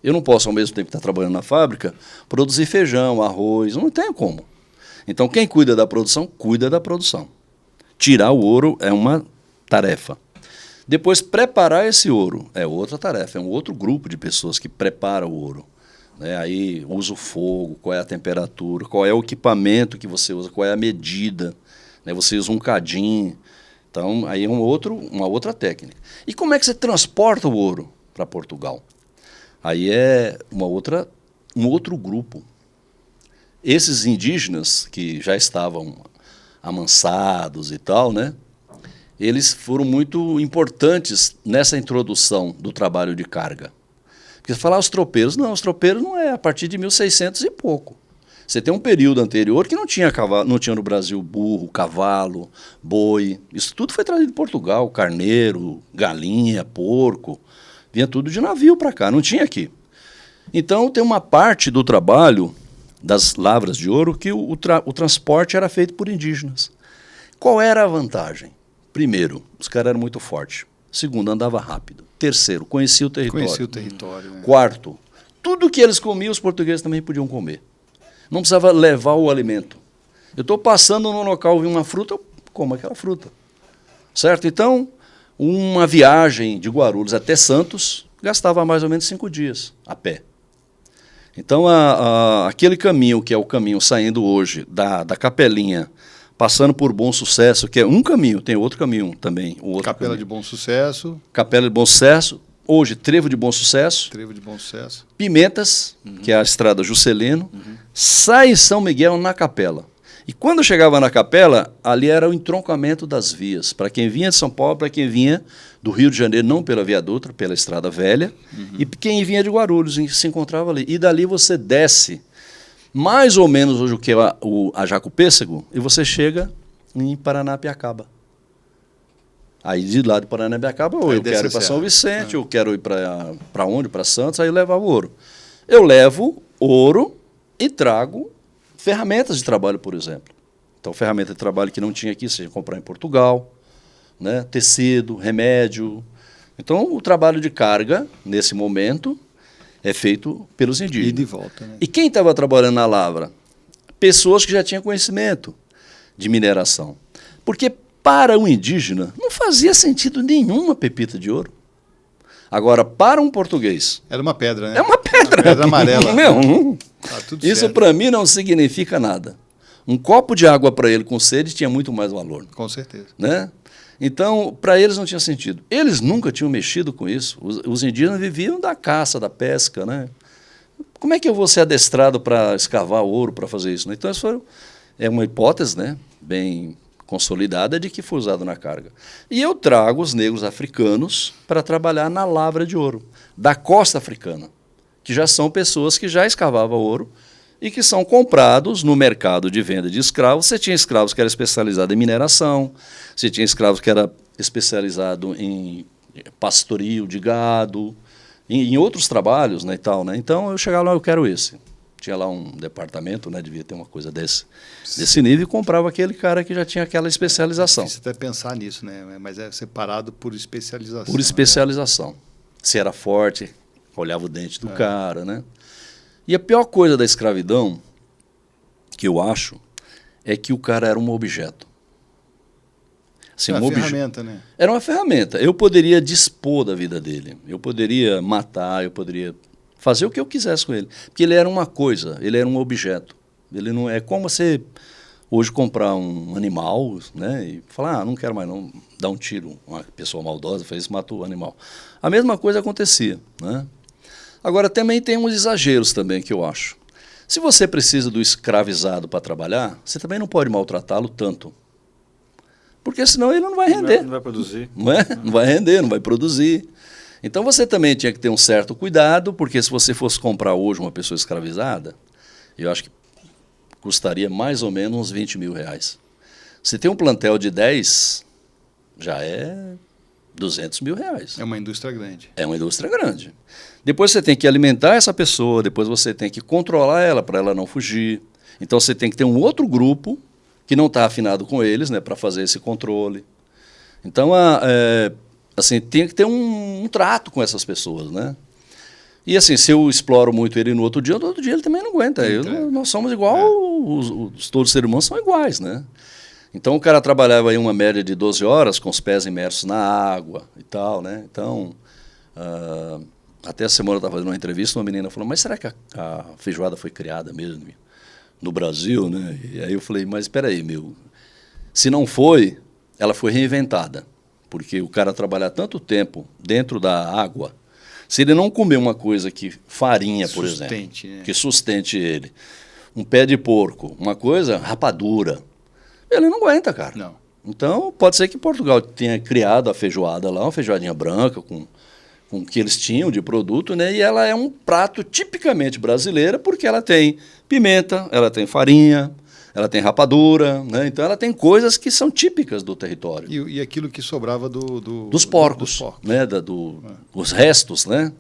Eu não posso, ao mesmo tempo que estar trabalhando na fábrica, produzir feijão, arroz, não tenho como. Então, quem cuida da produção, cuida da produção. Tirar o ouro é uma tarefa. Depois, preparar esse ouro é outra tarefa, é um outro grupo de pessoas que prepara o ouro. Né? Aí usa o fogo, qual é a temperatura, qual é o equipamento que você usa, qual é a medida. Né? Você usa um cadim. Então, aí é uma outra técnica. E como é que você transporta o ouro para Portugal? Aí é um outro grupo. Esses indígenas que já estavam amansados e tal, né? Eles foram muito importantes nessa introdução do trabalho de carga. Porque falar os tropeiros não é a partir de 1600 e pouco. Você tem um período anterior que não tinha no Brasil burro, cavalo, boi. Isso tudo foi trazido de Portugal, carneiro, galinha, porco. Vinha tudo de navio para cá, não tinha aqui. Então tem uma parte do trabalho das lavras de ouro que o transporte era feito por indígenas. Qual era a vantagem? Primeiro, os caras eram muito fortes. Segundo, andava rápido. Terceiro, conhecia o território.
Né?
Quarto, tudo que eles comiam, os portugueses também podiam comer. Não precisava levar o alimento. Eu estou passando no local, vi uma fruta, eu como aquela fruta. Certo? Então, uma viagem de Guarulhos até Santos gastava mais ou menos 5 dias a pé. Então, aquele caminho, que é o caminho saindo hoje da Capelinha, passando por Bom Sucesso, que é um caminho, tem outro caminho também.
Capela de Bom Sucesso.
Capela de Bom Sucesso, hoje Trevo de Bom Sucesso.
Trevo de Bom Sucesso.
Pimentas, que é a estrada Juscelino, sai em São Miguel na Capela. E quando chegava na Capela, ali era o entroncamento das vias, para quem vinha de São Paulo, para quem vinha do Rio de Janeiro, não pela Via Dutra, pela Estrada Velha, e quem vinha de Guarulhos, se encontrava ali. E dali você desce, mais ou menos hoje o que é a Jacopêssego, e você chega em Paranapiacaba. Aí de lá de Paranapiacaba, ou eu quero ir para São Vicente, eu quero ir para onde? Para Santos, aí eu levava ouro. Eu levo ouro e trago ferramentas de trabalho, por exemplo. Então, ferramenta de trabalho que não tinha aqui, você ia comprar em Portugal, né? Tecido, remédio. Então, o trabalho de carga, nesse momento, é feito pelos indígenas.
E de volta, né?
E quem estava trabalhando na lavra? Pessoas que já tinham conhecimento de mineração. Porque para um indígena não fazia sentido nenhum uma pepita de ouro. Agora, para um português...
Era uma pedra, né?
É uma pedra.
Uma pedra amarela.
Tá tudo isso para mim não significa nada. Um copo de água para ele com sede tinha muito mais valor.
Com certeza.
Né? Então, para eles não tinha sentido. Eles nunca tinham mexido com isso. Os indígenas viviam da caça, da pesca. Né? Como é que eu vou ser adestrado para escavar ouro, para fazer isso? Então, é uma hipótese, né, bem consolidada de que foi usado na carga. E eu trago os negros africanos para trabalhar na lavra de ouro, da costa africana, que já são pessoas que já escavavam ouro e que são comprados no mercado de venda de escravos. Você tinha escravos que eram especializados em mineração, você tinha escravos que eram especializados em pastorio de gado, em outros trabalhos, né, e tal, né? Então eu chegava lá, eu quero esse. Tinha lá um departamento, né, devia ter uma coisa desse nível, e comprava aquele cara que já tinha aquela especialização.
É difícil até pensar nisso, né? Mas é separado por especialização.
Por especialização. Né? Se era forte, olhava o dente do cara, né? E a pior coisa da escravidão, que eu acho, é que o cara era um objeto. Assim,
uma ferramenta, né?
Era uma ferramenta. Eu poderia dispor da vida dele. Eu poderia matar, eu poderia fazer o que eu quisesse com ele. Porque ele era uma coisa, ele era um objeto. Ele não é como você hoje comprar um animal, né, e falar, não quero mais não, dar um tiro. Uma pessoa maldosa fez isso, matou o animal. A mesma coisa acontecia, né? Agora, também tem uns exageros também que eu acho. Se você precisa do escravizado para trabalhar, você também não pode maltratá-lo tanto. Porque senão ele não vai render.
Não vai produzir.
Não é? Não vai render, não vai produzir. Então você também tinha que ter um certo cuidado, porque se você fosse comprar hoje uma pessoa escravizada, eu acho que custaria mais ou menos uns 20 mil reais. Se tem um plantel de 10, já é 200 mil reais.
É uma indústria grande.
É uma indústria grande. Depois você tem que alimentar essa pessoa, depois você tem que controlar ela para ela não fugir. Então você tem que ter um outro grupo que não está afinado com eles, né, para fazer esse controle. Então, assim, tem que ter um trato com essas pessoas, né? E assim, se eu exploro muito ele no outro dia ele também não aguenta. Nós somos igual, todos os seres humanos são iguais, né? Então o cara trabalhava aí uma média de 12 horas com os pés imersos na água e tal, né? Então, até a semana eu estava fazendo uma entrevista, uma menina falou, mas será que a feijoada foi criada mesmo no Brasil, né? E aí eu falei, mas espera aí, se não foi, ela foi reinventada, porque o cara trabalhar tanto tempo dentro da água, se ele não comer uma coisa que farinha, por exemplo, né? Que sustente ele, um pé de porco, uma coisa, rapadura, ele não aguenta, cara.
Não.
Então, pode ser que Portugal tenha criado a feijoada lá, uma feijoadinha branca com o que eles tinham de produto, né? E ela é um prato tipicamente brasileiro, porque ela tem pimenta, ela tem farinha, ela tem rapadura, né? Então ela tem coisas que são típicas do território.
E aquilo que sobrava
dos porcos, né? Os restos, né?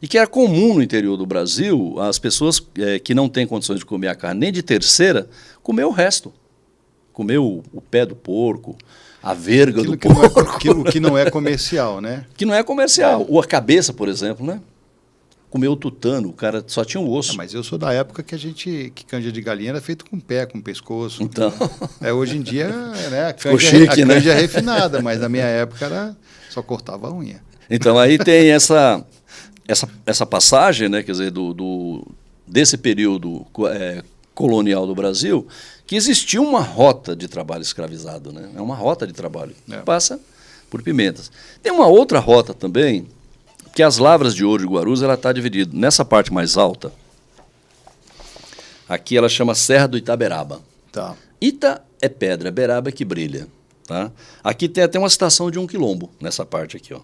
E que era comum no interior do Brasil, as pessoas que não têm condições de comer a carne nem de terceira, comer o resto. Comer o pé do porco, a verga do porco.
Aquilo que não é comercial, né?
Que não é comercial. Ou a cabeça, por exemplo, né? Comer o tutano, o cara só tinha o osso.
Mas eu sou da época que canja de galinha era feito com pé, com pescoço.
Então.
Hoje em dia, né, a
canja
é refinada, mas na minha época só cortava a unha.
Então aí tem essa passagem, né, quer dizer, desse período colonial do Brasil, que existia uma rota de trabalho escravizado, né? É uma rota de trabalho que passa por Pimentas. Tem uma outra rota também, que as lavras de ouro de Guarulhos, ela está dividida nessa parte mais alta. Aqui ela chama Serra do Itaberaba.
Tá.
Ita é pedra, Beraba é que brilha. Tá? Aqui tem até uma estação de um quilombo, nessa parte aqui, ó.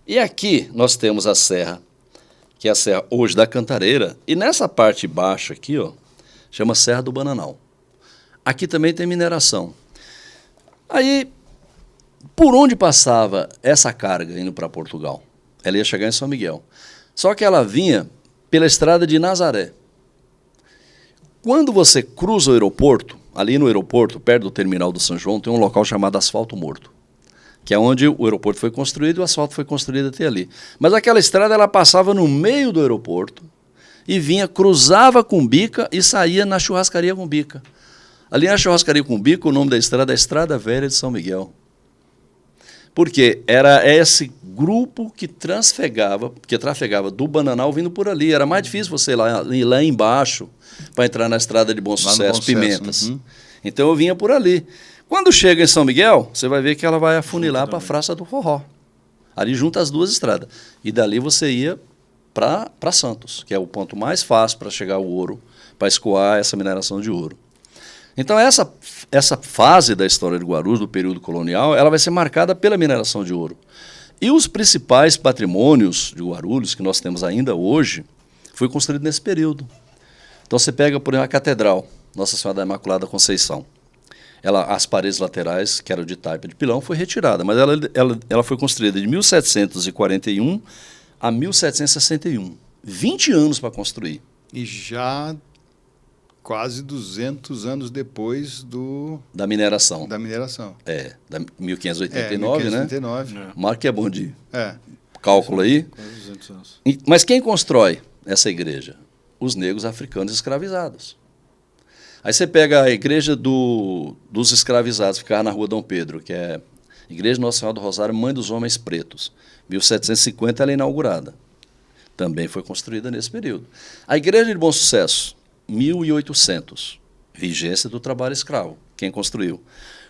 E aqui nós temos a serra, que é a serra hoje da Cantareira, e nessa parte baixa aqui, ó, chama Serra do Bananal. Aqui também tem mineração. Aí, por onde passava essa carga indo para Portugal? Ela ia chegar em São Miguel. Só que ela vinha pela estrada de Nazaré. Quando você cruza o aeroporto, ali no aeroporto, perto do terminal do São João, tem um local chamado Asfalto Morto, que é onde o aeroporto foi construído e o asfalto foi construído até ali. Mas aquela estrada ela passava no meio do aeroporto e vinha, cruzava com Bica e saía na churrascaria com Bica. Ali na churrascaria com Bica, o nome da estrada é Estrada Velha de São Miguel. Porque era esse grupo que trafegava do Bananal vindo por ali. Era mais difícil você ir lá embaixo para entrar na estrada de Bom Sucesso, Pimentas. Uhum. Então eu vinha por ali. Quando chega em São Miguel, você vai ver que ela vai afunilar para a Praça do Forró. Ali junta as duas estradas. E dali você ia para Santos, que é o ponto mais fácil para chegar ao ouro, para escoar essa mineração de ouro. Então essa fase da história de Guarulhos, do período colonial, ela vai ser marcada pela mineração de ouro. E os principais patrimônios de Guarulhos, que nós temos ainda hoje, foi construído nesse período. Então você pega, por exemplo, a Catedral, Nossa Senhora da Imaculada Conceição. As paredes laterais, que eram de taipa de pilão, foi retirada, mas ela foi construída de 1741 a 1761. 20 anos para construir.
E já quase 200 anos depois
da mineração.
Da mineração.
Da 1589,
1589.
Né? Marco que é bom de cálculo aí.
Quase 200 anos.
Mas quem constrói essa igreja? Os negros africanos escravizados. Aí você pega a igreja dos escravizados, ficava na rua Dom Pedro, que é Igreja Nossa Senhora do Rosário, Mãe dos Homens Pretos. 1750 ela é inaugurada. Também foi construída nesse período. A Igreja de Bom Sucesso, 1800, vigência do trabalho escravo. Quem construiu?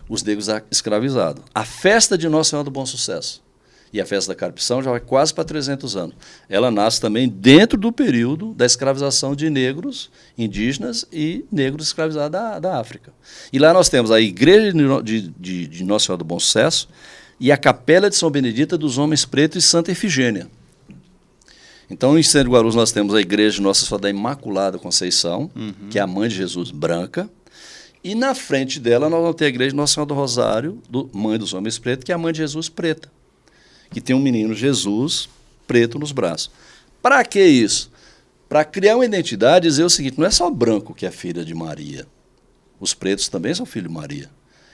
Os negros escravizados. A festa de Nossa Senhora do Bom Sucesso e a festa da Carpição já vai quase para 300 anos. Ela nasce também dentro do período da escravização de negros indígenas e negros escravizados da África. E lá nós temos a Igreja de Nossa Senhora do Bom Sucesso e a Capela de São Benedito dos Homens Pretos e Santa Efigênia. Então, em Centro de Guarulhos, nós temos a Igreja de Nossa Senhora da Imaculada Conceição, que é a Mãe de Jesus branca, e na frente dela nós vamos ter a Igreja de Nossa Senhora do Rosário, Mãe dos Homens Pretos, que é a Mãe de Jesus preta, que tem um menino Jesus preto nos braços. Para que isso? Para criar uma identidade e dizer o seguinte, não é só branco que é filha de Maria, os pretos também são filhos de Maria.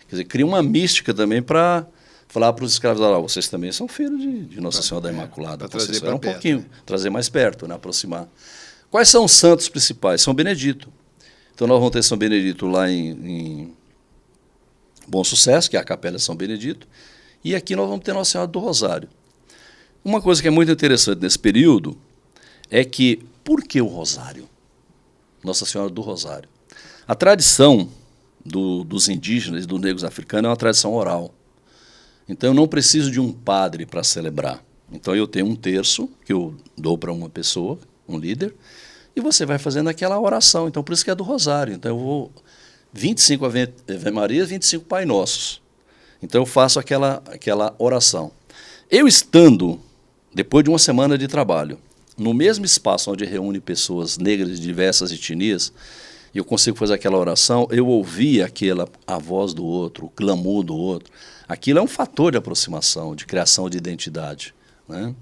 Quer dizer, cria uma mística também para falar para os escravizados, vocês também são filhos de Nossa Senhora da Imaculada.
Trazer
para
perto,
pouquinho,
né?
trazer mais perto, né, aproximar. Quais são os santos principais? São Benedito. Então nós vamos ter São Benedito lá em Bom Sucesso, que é a Capela de São Benedito, e aqui nós vamos ter Nossa Senhora do Rosário. Uma coisa que é muito interessante nesse período é que, por que o Rosário? Nossa Senhora do Rosário. A tradição dos indígenas e dos negros africanos é uma tradição oral. Então eu não preciso de um padre para celebrar. Então eu tenho um terço que eu dou para uma pessoa, um líder, e você vai fazendo aquela oração. Então por isso que é do Rosário. Então eu vou 25 Ave Marias, 25 Pai Nossos. Então eu faço aquela oração. Eu estando, depois de uma semana de trabalho, no mesmo espaço onde reúne pessoas negras de diversas etnias, e eu consigo fazer aquela oração, eu ouvi a voz do outro, o clamor do outro. Aquilo é um fator de aproximação, de criação de identidade, né?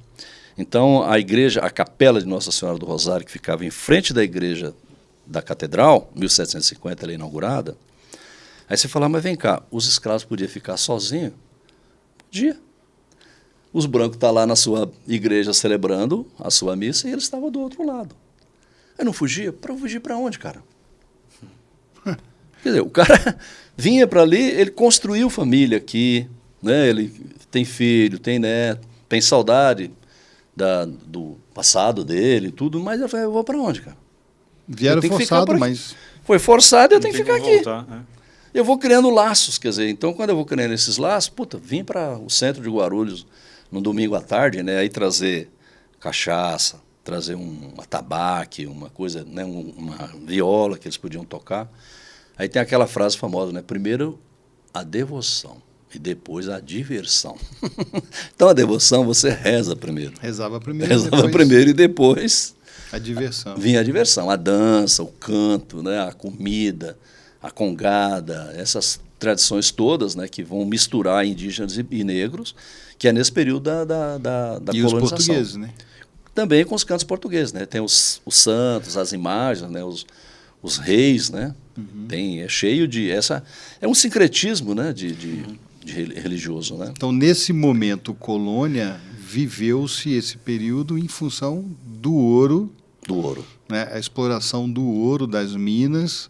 Então, a igreja, a capela de Nossa Senhora do Rosário, que ficava em frente da igreja da Catedral, 1750, ela é inaugurada, aí você fala, mas vem cá, os escravos podiam ficar sozinhos? Podia. Os brancos estão lá na sua igreja celebrando a sua missa e eles estavam do outro lado. Aí não fugia? Para fugir para onde, cara? Quer dizer, o cara vinha para ali, ele construiu família aqui, né? Ele tem filho, tem neto, tem saudade do passado dele, tudo, mas ele falou, eu vou para onde, cara?
Vieram forçado, mas...
Foi forçado, eu tenho que ficar aqui.
Voltar, né?
Eu vou criando laços, quer dizer, então quando eu vou criando esses laços, puta, vim para o centro de Guarulhos no domingo à tarde, né? Aí trazer cachaça, trazer um atabaque, uma coisa, né? Uma viola que eles podiam tocar. Aí tem aquela frase famosa, né? Primeiro a devoção e depois a diversão. Então a devoção você reza primeiro.
Rezava primeiro.
Rezava primeiro e depois
a diversão.
Vinha a diversão, a dança, o canto, né? A comida, a congada, essas tradições todas, né? Que vão misturar indígenas e negros, que é nesse período da
e
colonização.
Os portugueses, né?
Também com os cantos portugueses, né? Tem os santos, as imagens, né? Os reis, né? É cheio de... é um sincretismo, né? de religioso, né?
Então, nesse momento, colônia, viveu-se esse período em função do ouro.
Do ouro.
Né? A exploração do ouro, das minas,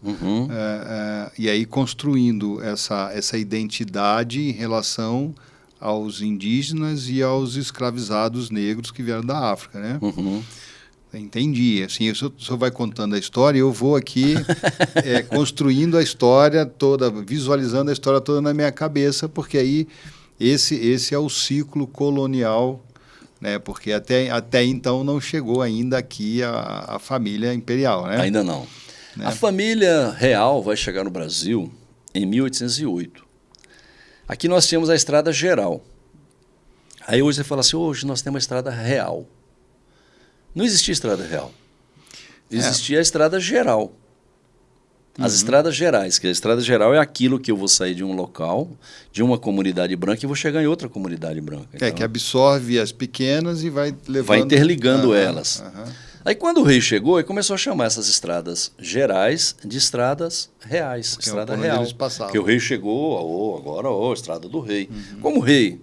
e aí construindo essa identidade em relação aos indígenas e aos escravizados negros que vieram da África, né? Entendi. Assim, o senhor vai contando a história e eu vou aqui construindo a história toda, visualizando a história toda na minha cabeça, porque aí esse é o ciclo colonial, né? Porque até então não chegou ainda aqui a família imperial, né?
Ainda não.
Né?
A família real vai chegar no Brasil em 1808. Aqui nós tínhamos a estrada geral. Aí hoje você fala assim, hoje nós temos a estrada real. Não existia estrada real. Existia a estrada geral. As estradas gerais, que a estrada geral é aquilo que eu vou sair de um local, de uma comunidade branca e vou chegar em outra comunidade branca. Então,
que absorve as pequenas e vai levando...
Vai interligando elas. Aí quando o rei chegou, ele começou a chamar essas estradas gerais de estradas reais.
Porque
estrada real. Porque o rei chegou, agora, estrada do rei. Como o rei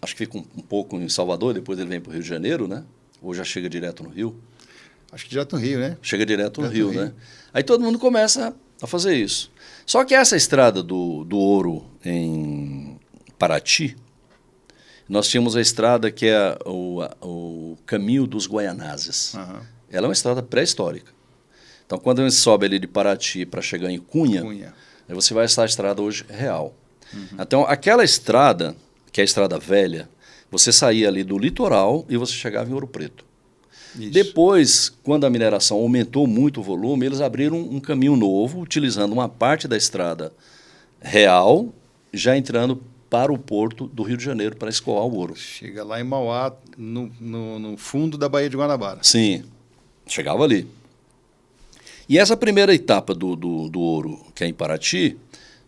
acho que fica um pouco em Salvador, depois ele vem para o Rio de Janeiro, né? Ou já chega direto no Rio?
Acho que direto no Rio, né?
Chega direto no Rio, né? Aí todo mundo começa a fazer isso. Só que essa estrada do ouro em Paraty, nós tínhamos a estrada que é o Caminho dos Guaianazes.
Aham.
Ela é uma estrada pré-histórica. Então, quando a gente sobe ali de Paraty para chegar em Cunha, aí você vai estar a estrada hoje real. Então, aquela estrada, que é a estrada velha, você saía ali do litoral e você chegava em Ouro Preto.
Isso.
Depois, quando a mineração aumentou muito o volume, eles abriram um caminho novo, utilizando uma parte da estrada real, já entrando para o porto do Rio de Janeiro para escoar o ouro.
Chega lá em Mauá, no fundo da Baía de Guanabara.
Sim, chegava ali. E essa primeira etapa do ouro, que é em Paraty,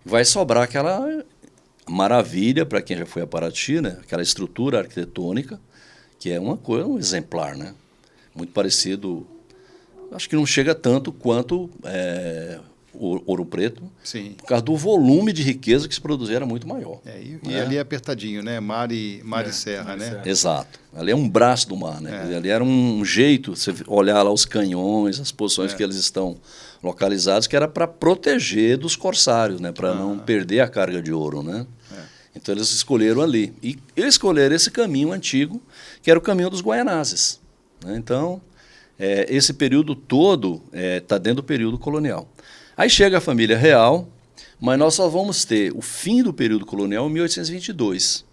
vai sobrar aquela maravilha para quem já foi a Paraty, né? Aquela estrutura arquitetônica, que é uma coisa, um exemplar, né? Muito parecido, acho que não chega tanto quanto Ouro Preto,
Sim.
por causa do volume de riqueza que se produzia era muito maior.
E ali é apertadinho, né? Mar e serra,
mar e
né?
serra.
Exato. Ali é um braço do mar, né? Ali era um jeito, você olhar lá os canhões, as posições que eles estão localizados, que era para proteger dos corsários, né? Para não perder a carga de ouro, né? Então eles escolheram ali. E escolheram esse caminho antigo, que era o caminho dos Guaianazes, né? Então, esse período todo está dentro do período colonial. Aí chega a família real, mas nós só vamos ter o fim do período colonial em 1822.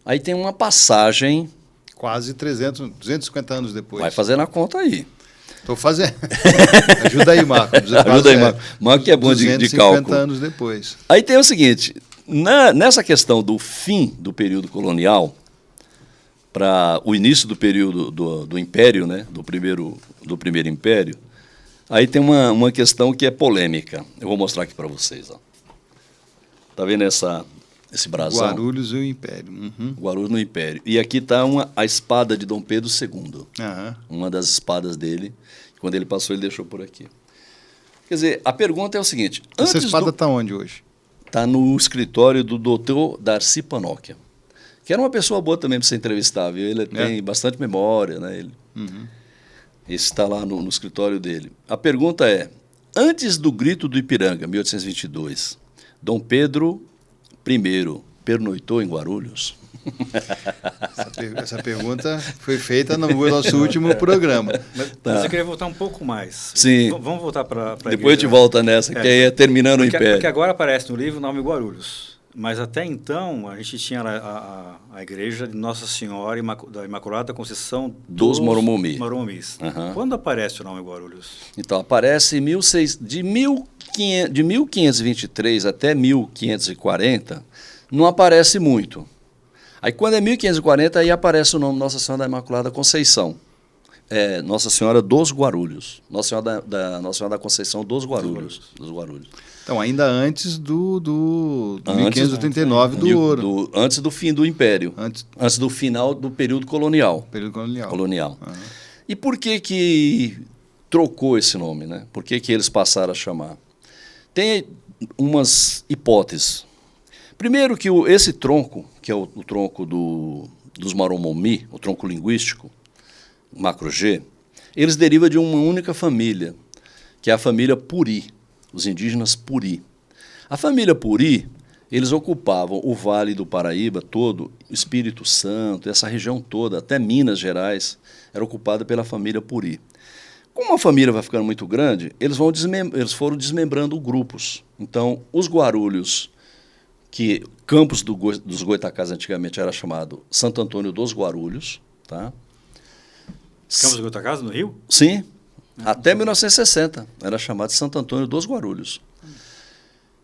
Aí tem uma passagem...
Quase 250 anos depois.
Vai fazendo a conta aí.
Estou fazendo. Ajuda aí, Marco.
Ajuda aí, Marco. Marco que é bom de cálculo.
250 anos depois.
Aí tem o seguinte, nessa questão do fim do período colonial, para o início do período do Império, né, do primeiro Império, aí tem uma questão que é polêmica. Eu vou mostrar aqui para vocês. Está vendo esse brasão?
Guarulhos e o Império. Uhum.
Guarulhos no Império. E aqui está a espada de Dom Pedro II.
Aham.
Uma das espadas dele. Quando ele passou, ele deixou por aqui. Quer dizer, a pergunta é o seguinte...
Essa espada está onde hoje?
Está no escritório do doutor Darcy Panóquia, que era uma pessoa boa também para você entrevistar, viu? Ele tem bastante memória, né? Esse está lá no escritório dele. A pergunta é, antes do Grito do Ipiranga, 1822, Dom Pedro I pernoitou em Guarulhos?
Essa pergunta foi feita no nosso último programa.
Mas eu queria voltar um pouco mais.
Sim.
Vamos voltar para
Depois a gente volta nessa, que aí é terminando o Império.
Porque agora aparece no livro o nome Guarulhos. Mas até então, a gente tinha a igreja de Nossa Senhora da Imaculada Conceição
dos Morumbi.
Morumbis. Quando aparece o nome Guarulhos?
Então, aparece de 1523 até 1540, não aparece muito. Aí, quando é 1540, aí aparece o nome Nossa Senhora da Imaculada Conceição. Nossa Senhora dos Guarulhos. Nossa Senhora da Conceição dos Guarulhos.
Então, ainda antes do 1539 do ouro.
Antes do fim do Império. Antes do final do período colonial.
Período colonial.
E por que trocou esse nome, né? Por que eles passaram a chamar? Tem umas hipóteses. Primeiro que esse tronco, que é o tronco dos Maromomí, o tronco linguístico, macro G, eles derivam de uma única família, que é a família Puri, os indígenas Puri. A família Puri, eles ocupavam o Vale do Paraíba todo, o Espírito Santo, essa região toda, até Minas Gerais, era ocupada pela família Puri. Como a família vai ficando muito grande, eles foram desmembrando grupos. Então, os Guarulhos, que Campos dos Goitacás antigamente era chamado Santo Antônio dos Guarulhos. Tá?
Campos dos Goitacás, no Rio?
Sim, até 1960 era chamado de Santo Antônio dos Guarulhos.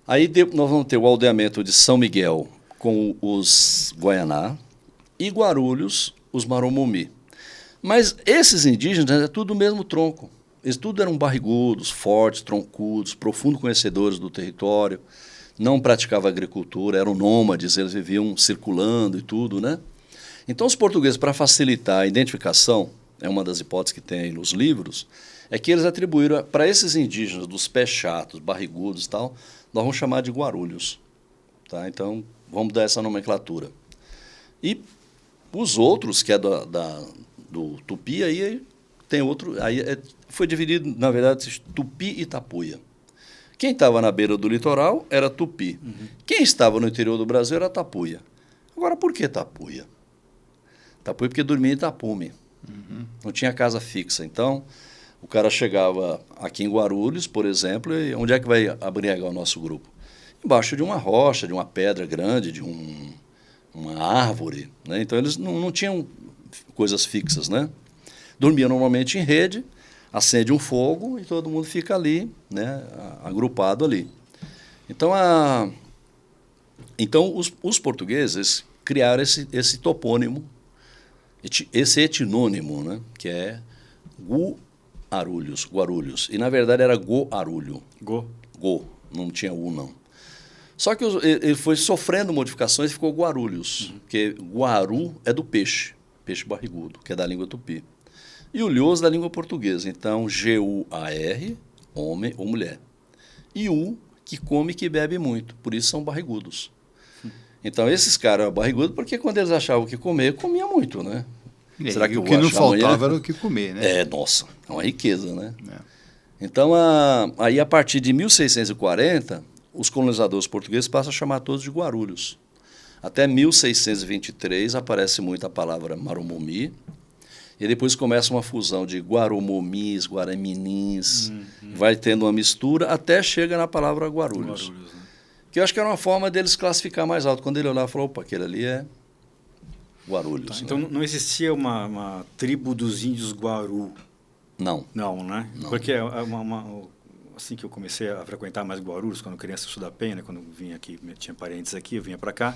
Aí nós vamos ter o aldeamento de São Miguel com os Guaianá e Guarulhos, os Maromomí. Mas esses indígenas é tudo do mesmo tronco. Eles tudo eram barrigudos, fortes, troncudos, profundos conhecedores do território. Não praticavam agricultura, eram nômades, eles viviam circulando e tudo, né? Então, os portugueses, para facilitar a identificação, é uma das hipóteses que tem aí nos livros, é que eles atribuíram para esses indígenas dos pés chatos, barrigudos e tal, nós vamos chamar de Guarulhos. Tá? Então, vamos dar essa nomenclatura. E os outros, que é do Tupi, aí tem outro, aí foi dividido, na verdade, Tupi e Tapuia. Quem estava na beira do litoral era Tupi. Quem estava no interior do Brasil era Tapuia. Agora, por que Tapuia? Tapuia porque dormia em tapume. Não tinha casa fixa. Então, o cara chegava aqui em Guarulhos, por exemplo, e onde é que vai abrigar o nosso grupo? Embaixo de uma rocha, de uma pedra grande, de uma árvore. Né? Então, eles não tinham coisas fixas, né? Dormiam normalmente em rede, acende um fogo e todo mundo fica ali, né? Agrupado ali. Então, os portugueses criaram esse topônimo, esse etnônimo, né? Que é Guarulhos. E, na verdade, era Goarulho. Go, não tinha U, não. Só que ele foi sofrendo modificações e ficou Guarulhos, porque Guaru é do peixe barrigudo, que é da língua tupi. E o lhos da língua portuguesa. Então, G-U-A-R, homem ou mulher. E U, que come e que bebe muito, por isso são barrigudos. Então, esses caras eram barrigudos porque quando eles achavam o que comer, comia muito, né?
Será que o que não faltava era o que comer, né?
Nossa, é uma riqueza, né? Então, aí a partir de 1640, os colonizadores portugueses passam a chamar todos de Guarulhos. Até 1623 aparece muito a palavra Maromomi, e depois começa uma fusão de Guaromomis, Guaraminins, vai tendo uma mistura até chega na palavra Guarulhos. Né? Que eu acho que era uma forma deles classificar mais alto. Quando ele olhava, falou, opa, aquele ali é Guarulhos.
Tá, então não existia uma tribo dos índios Guaru?
Não.
Não, né? Não. Porque assim que eu comecei a frequentar mais Guarulhos, quando criança eu estudava Penha, né? Quando eu vinha aqui, tinha parentes aqui, eu vinha para cá,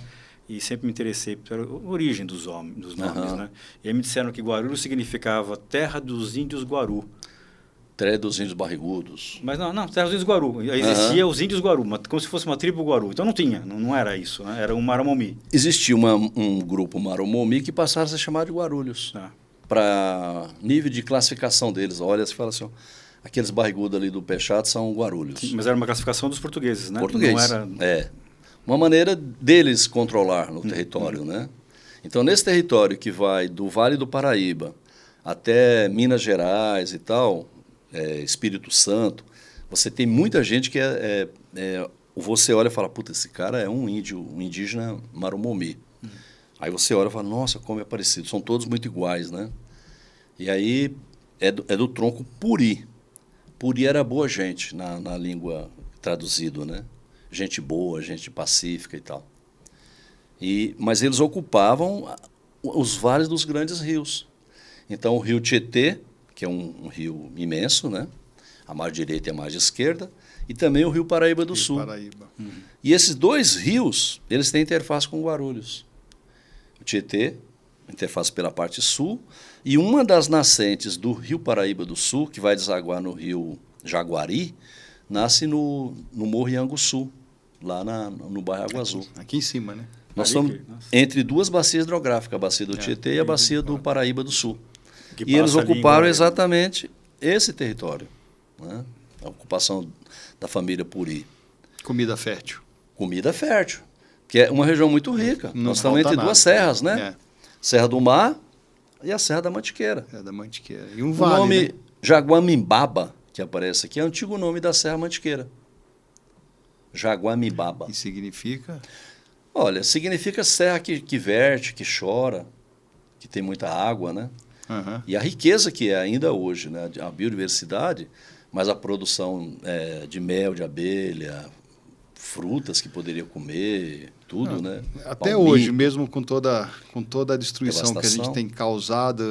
e sempre me interessei pela origem dos nomes, né? E aí me disseram que Guarulhos significava terra dos índios Guaru.
Terra dos índios barrigudos.
Mas não, terra dos índios Guaru. Existia os índios Guaru, como se fosse uma tribo Guaru. Então não era isso, né? Era um Maromomi.
Existia um grupo Maromomi que passaram a ser chamado de Guarulhos. Para nível de classificação deles. Olha, você fala assim, aqueles barrigudos ali do Peixoto são Guarulhos.
Sim, mas era uma classificação dos portugueses, né?
Português. Não era... uma maneira deles controlar no território, né? Então, nesse território que vai do Vale do Paraíba até Minas Gerais e tal, Espírito Santo, você tem muita gente que você olha e fala, puta, esse cara é um indígena Maromomi. Aí você olha e fala, nossa, como é parecido, são todos muito iguais, né? E aí é do tronco Puri. Puri era boa gente na língua traduzido, né? Gente boa, gente pacífica e tal. Mas eles ocupavam os vales dos grandes rios. Então, o rio Tietê, que é um rio imenso, né? A margem direita e a margem esquerda, e também o rio Paraíba do Sul. E esses dois rios, eles têm interface com Guarulhos. O Tietê, interface pela parte sul, e uma das nascentes do rio Paraíba do Sul, que vai desaguar no rio Jaguari, nasce no Morro Ianguçu, lá no bairro Água Azul.
Aqui em cima, né?
Nós somos entre duas bacias hidrográficas, a bacia do Tietê e a bacia do Paraíba do Sul. E eles ocuparam exatamente esse território, né? A ocupação da família Puri.
Comida fértil.
Comida fértil, que é uma região muito rica. Nós estamos entre duas serras, né? Serra do Mar e a Serra da Mantiqueira.
Da Mantiqueira. E um vale,
o nome
né?
Jaguamimbaba, que aparece aqui, é o antigo nome da Serra Mantiqueira. Jaguamimbaba.
E significa?
Olha, significa serra que verte, que chora, que tem muita água, né? E a riqueza que é ainda hoje, né? A biodiversidade, mas a produção de mel, de abelha, frutas que poderia comer, tudo, né?
Até hoje, mesmo com toda a destruição que a gente tem causado,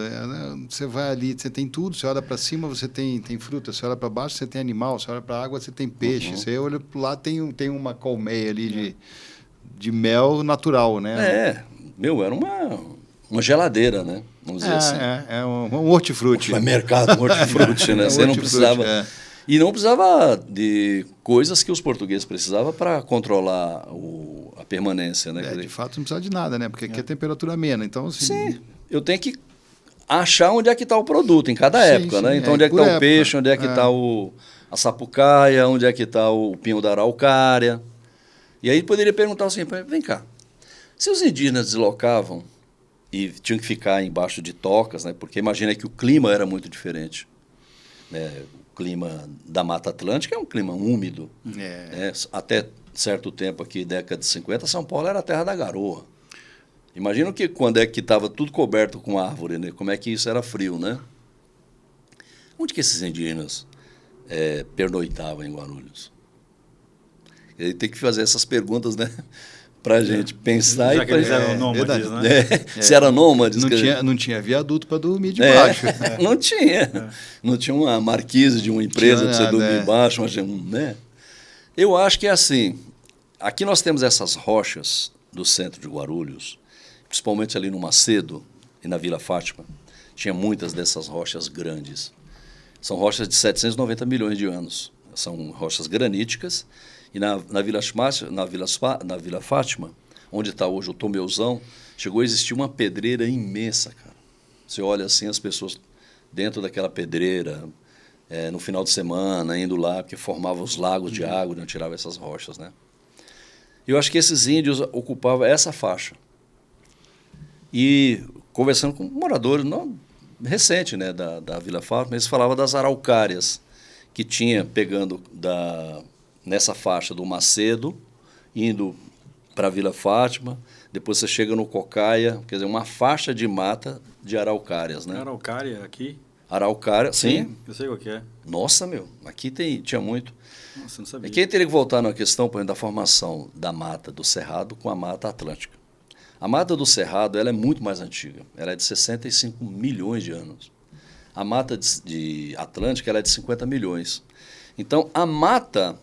você vai ali, você tem tudo, você olha para cima, você tem fruta, você olha para baixo, você tem animal, você olha para a água, você tem peixe, você olha para lá, tem uma colmeia ali de mel natural, né?
Era uma geladeira, né? Vamos dizer assim.
É um hortifruti.
Um mercado, um hortifruti, né? Você não precisava... E não precisava de coisas que os portugueses precisavam para controlar a permanência, né?
De fato, não precisava de nada, né? Porque aqui a temperatura é amena. Então, assim...
Sim, eu tenho que achar onde é que está o produto em cada época, né? Então, onde é que está o peixe, onde é que está a sapucaia, onde é que está o pinho da araucária. E aí poderia perguntar assim, vem cá, se os indígenas deslocavam e tinham que ficar embaixo de tocas, né? Porque imagina que o clima era muito diferente, né? clima da Mata Atlântica é um clima úmido. Né? Até certo tempo aqui, década de 50, São Paulo era a terra da garoa. Imagina que quando é que estava tudo coberto com árvore, né? Como é que isso era frio, né? Onde que esses indígenas pernoitavam em Guarulhos? Ele tem que fazer essas perguntas, né? Para a gente pensar.
Já que eles eram nômades, né?
Se era nômades.
Não tinha viaduto para dormir debaixo.
Não tinha. Não tinha uma marquise de uma empresa para você dormir embaixo. Né? Eu acho que é assim. Aqui nós temos essas rochas do centro de Guarulhos, principalmente ali no Macedo e na Vila Fátima. Tinha muitas dessas rochas grandes. São rochas de 790 milhões de anos. São rochas graníticas. E na Vila Fátima, onde está hoje o Tomeuzão, chegou a existir uma pedreira imensa, cara. Você olha assim, as pessoas dentro daquela pedreira, no final de semana, indo lá, porque formava os lagos de água, onde tirava essas rochas, né? Eu acho que esses índios ocupavam essa faixa. E conversando com moradores, não recente, né, da Vila Fátima, eles falavam das araucárias que tinha pegando nessa faixa do Macedo, indo para a Vila Fátima, depois você chega no Cocaia, quer dizer, uma faixa de mata de araucárias, né?
Araucária aqui?
Araucária, sim.
Eu sei o que é.
Nossa, meu, aqui tinha muito.
Nossa, não sabia.
E quem teria que voltar na questão, por exemplo, da formação da mata do Cerrado com a Mata Atlântica. A mata do Cerrado ela é muito mais antiga, ela é de 65 milhões de anos. A mata de Atlântica ela é de 50 milhões. Então, a mata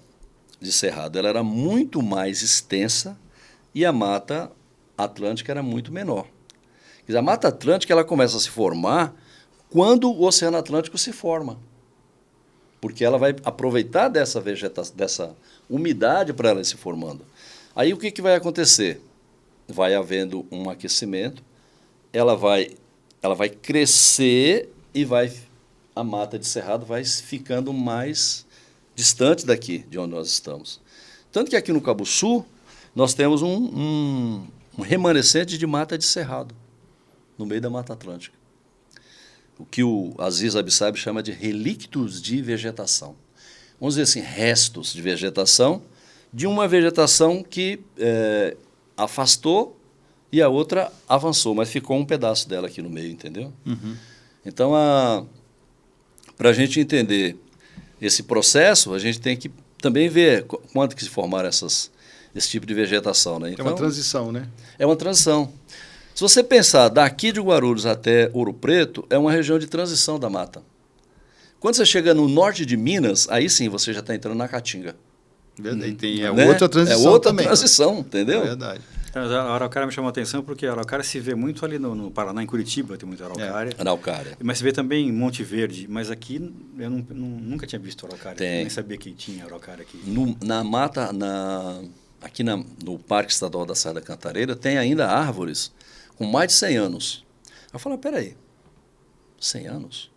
de Cerrado ela era muito mais extensa e a Mata Atlântica era muito menor. Quer dizer, a Mata Atlântica ela começa a se formar quando o Oceano Atlântico se forma, porque ela vai aproveitar dessa vegetação, dessa umidade para ela ir se formando. Aí o que vai acontecer? Vai havendo um aquecimento, ela vai crescer e a mata de Cerrado vai ficando mais distante daqui, de onde nós estamos. Tanto que aqui no Cabo Sul, nós temos um remanescente de mata de Cerrado, no meio da Mata Atlântica. O que o Aziz Abissab chama de relictos de vegetação. Vamos dizer assim, restos de vegetação, de uma vegetação que afastou e a outra avançou, mas ficou um pedaço dela aqui no meio, entendeu? Uhum. Então, para a gente entender esse processo, a gente tem que também ver quando que se formaram esse tipo de vegetação, né? Então,
é uma transição, né?
É uma transição. Se você pensar daqui de Guarulhos até Ouro Preto, é uma região de transição da mata. Quando você chega no norte de Minas, aí sim você já está entrando na Caatinga.
Verdade. Tem outra transição também.
É outra transição, entendeu?
É verdade.
A araucária me chamou a atenção porque a araucária se vê muito ali no Paraná, em Curitiba, tem muita araucária.
Araucária.
Mas se vê também em Monte Verde, mas aqui eu nunca tinha visto araucária.
Tem.
Nem sabia que tinha araucária aqui.
Na mata, aqui no Parque Estadual da Serra da Cantareira, tem ainda árvores com mais de 100 anos. Eu falo, peraí, 100 anos?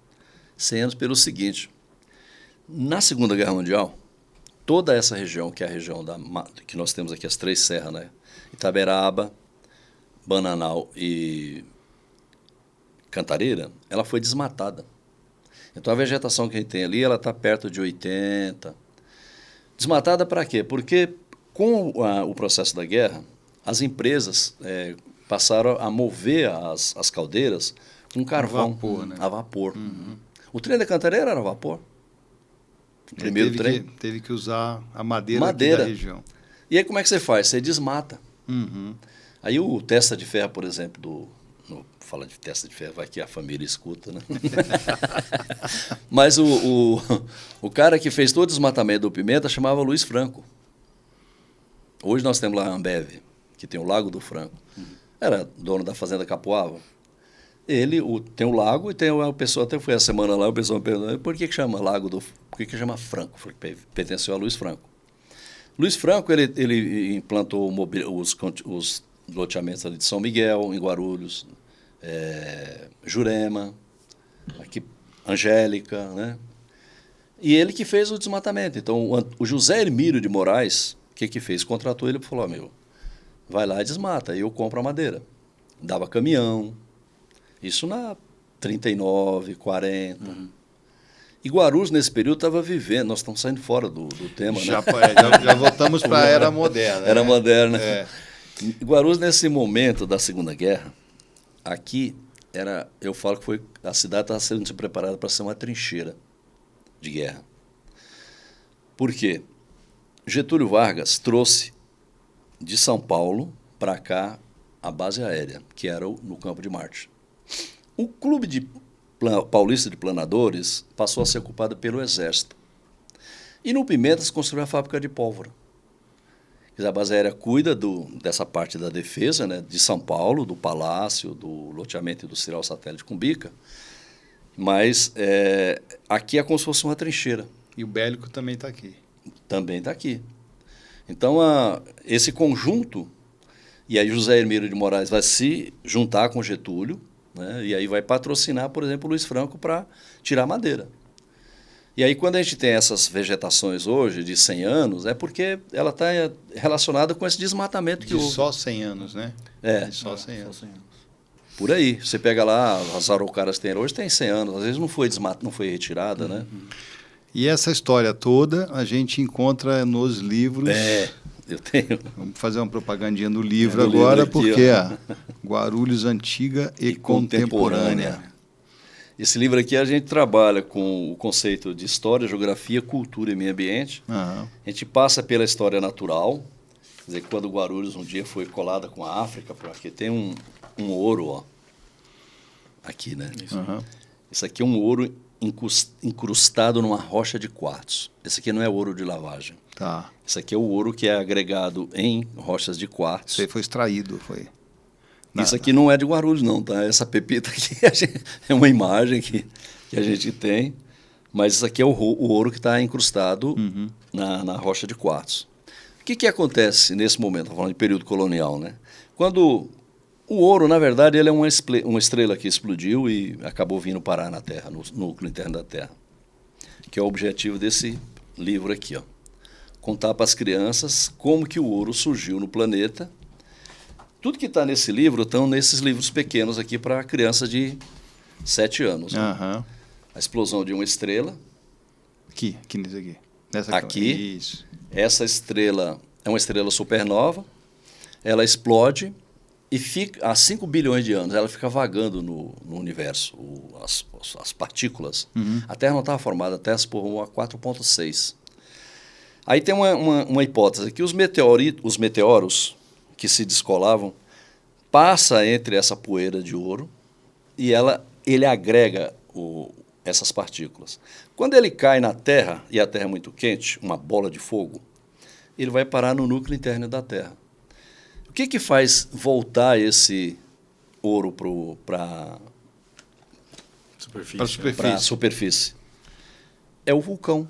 100 anos pelo seguinte, na Segunda Guerra Mundial, toda essa região, que é a região que nós temos aqui, as três serras, né? Itaberaba, Bananal e Cantareira, ela foi desmatada. Então a vegetação que a gente tem ali, ela está perto de 80. Desmatada para quê? Porque com o processo da guerra, as empresas passaram a mover as caldeiras com carvão.
A vapor, né?
A vapor. Uhum. O trem da Cantareira era a vapor. O primeiro trem.
Teve que usar a madeira aqui da região.
E aí como é que você faz? Você desmata.
Uhum.
Aí o testa de ferro, por exemplo, fala de testa de ferro, vai que a família escuta, né? Mas o cara que fez todo o desmatamento do Pimenta chamava Luiz Franco. Hoje nós temos lá a Ambev, que tem o Lago do Franco. Era dono da fazenda Capoava. Ele tem o lago e tem a pessoa, até foi a semana lá, o pessoal me perguntou, por que chama por que chama Franco? Pertenceu a Luiz Franco. Luiz Franco, ele implantou os loteamentos ali de São Miguel, em Guarulhos, Jurema, aqui, Angélica, né? E ele que fez o desmatamento. Então, o José Hermílio de Moraes, o que fez? Contratou ele e falou, vai lá e desmata, aí eu compro a madeira. Dava caminhão, isso na 39, 40. Uhum. E Guarulhos, nesse período, estava vivendo, nós estamos saindo fora do tema, né?
Já voltamos para a era moderna.
Era moderna.
É.
Guarulhos, nesse momento da Segunda Guerra, aqui eu falo que a cidade estava sendo se preparada para ser uma trincheira de guerra. Por quê? Getúlio Vargas trouxe de São Paulo para cá a base aérea, que era no Campo de Marte. O Clube Paulista de Planadores passou a ser ocupado pelo Exército. E no Pimentas construiu a fábrica de pólvora. A base aérea cuida dessa parte da defesa, né, de São Paulo, do Palácio, do loteamento industrial satélite Cumbica, mas aqui é como se fosse uma trincheira.
E o bélico também está aqui.
Também está aqui. Então, esse conjunto, e aí José Hermílio de Moraes vai se juntar com Getúlio, né, e aí vai patrocinar, por exemplo, o Luiz Franco para tirar madeira. E aí, quando a gente tem essas vegetações hoje, de 100 anos, é porque ela está relacionada com esse desmatamento que houve.
Só 100 anos, né? De só 100 anos.
Por aí. Você pega lá, as araucárias que tem hoje, tem 100 anos. Às vezes não foi retirada, né?
E essa história toda a gente encontra nos livros.
Eu tenho.
Vamos fazer uma propagandinha do livro agora,
livro aqui,
porque Guarulhos Antiga e Contemporânea.
Esse livro aqui a gente trabalha com o conceito de história, geografia, cultura e meio ambiente.
Uhum. A
gente passa pela história natural, quer dizer, quando Guarulhos um dia foi colada com a África, porque tem um ouro, ó, aqui, né?
Uhum.
Isso aqui é um ouro incrustado numa rocha de quartzo. Esse aqui não é ouro de lavagem.
Tá.
Esse aqui é o ouro que é agregado em rochas de quartzo.
Isso aí foi extraído, foi?
Isso aqui não é de Guarulhos, não, tá? Essa pepita aqui é uma imagem que a gente tem, mas isso aqui é o ouro que está incrustado na rocha de quartzo. O que acontece nesse momento? Estou falando de período colonial, né? Quando o ouro, na verdade, ele é uma estrela que explodiu e acabou vindo parar na Terra, no núcleo interno da Terra, que é o objetivo desse livro aqui, ó. Contar para as crianças como que o ouro surgiu no planeta. Tudo que está nesse livro estão nesses livros pequenos aqui para crianças de 7 anos. Né?
Uhum.
A explosão de uma estrela.
Aqui nesse aqui. Nessa
aqui.
Isso.
Essa estrela é uma estrela supernova. Ela explode e fica há 5 bilhões de anos. Ela fica vagando no universo, as partículas. A Terra não estava formada, a Terra se formou a 4,6. Aí tem uma hipótese que os meteoros que se descolavam, passa entre essa poeira de ouro e ele agrega essas partículas. Quando ele cai na Terra, e a Terra é muito quente, uma bola de fogo, ele vai parar no núcleo interno da Terra. O que faz voltar esse ouro para a superfície? É o vulcão.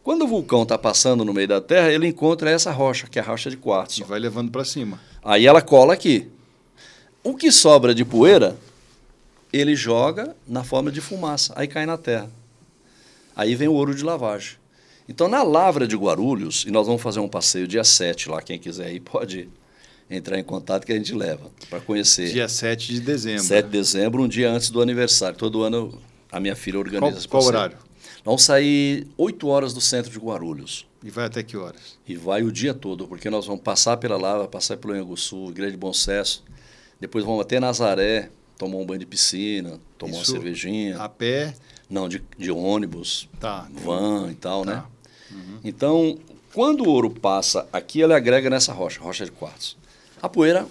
Quando o vulcão está passando no meio da Terra, ele encontra essa rocha, que é a rocha de quartzo.
E vai levando para cima.
Aí ela cola aqui. O que sobra de poeira, ele joga na forma de fumaça. Aí cai na Terra. Aí vem o ouro de lavagem. Então, na Lavra de Guarulhos, e nós vamos fazer um passeio dia 7 lá, quem quiser ir pode entrar em contato que a gente leva para conhecer.
Dia 7 de dezembro.
7 de dezembro, um dia antes do aniversário. Todo ano a minha filha organiza esse passeio.
Qual horário?
Vamos sair 8 horas do centro de Guarulhos.
E vai até que horas?
E vai o dia todo, porque nós vamos passar pela Lavra, passar pelo Anhanguçu, Igreja de Bom Sucesso, depois vamos até Nazaré, tomar um banho de piscina, tomar uma cervejinha.
A pé?
Não, de ônibus, van e tal, né?
Uhum.
Então, quando o ouro passa aqui, ele agrega nessa rocha de quartzo. A poeira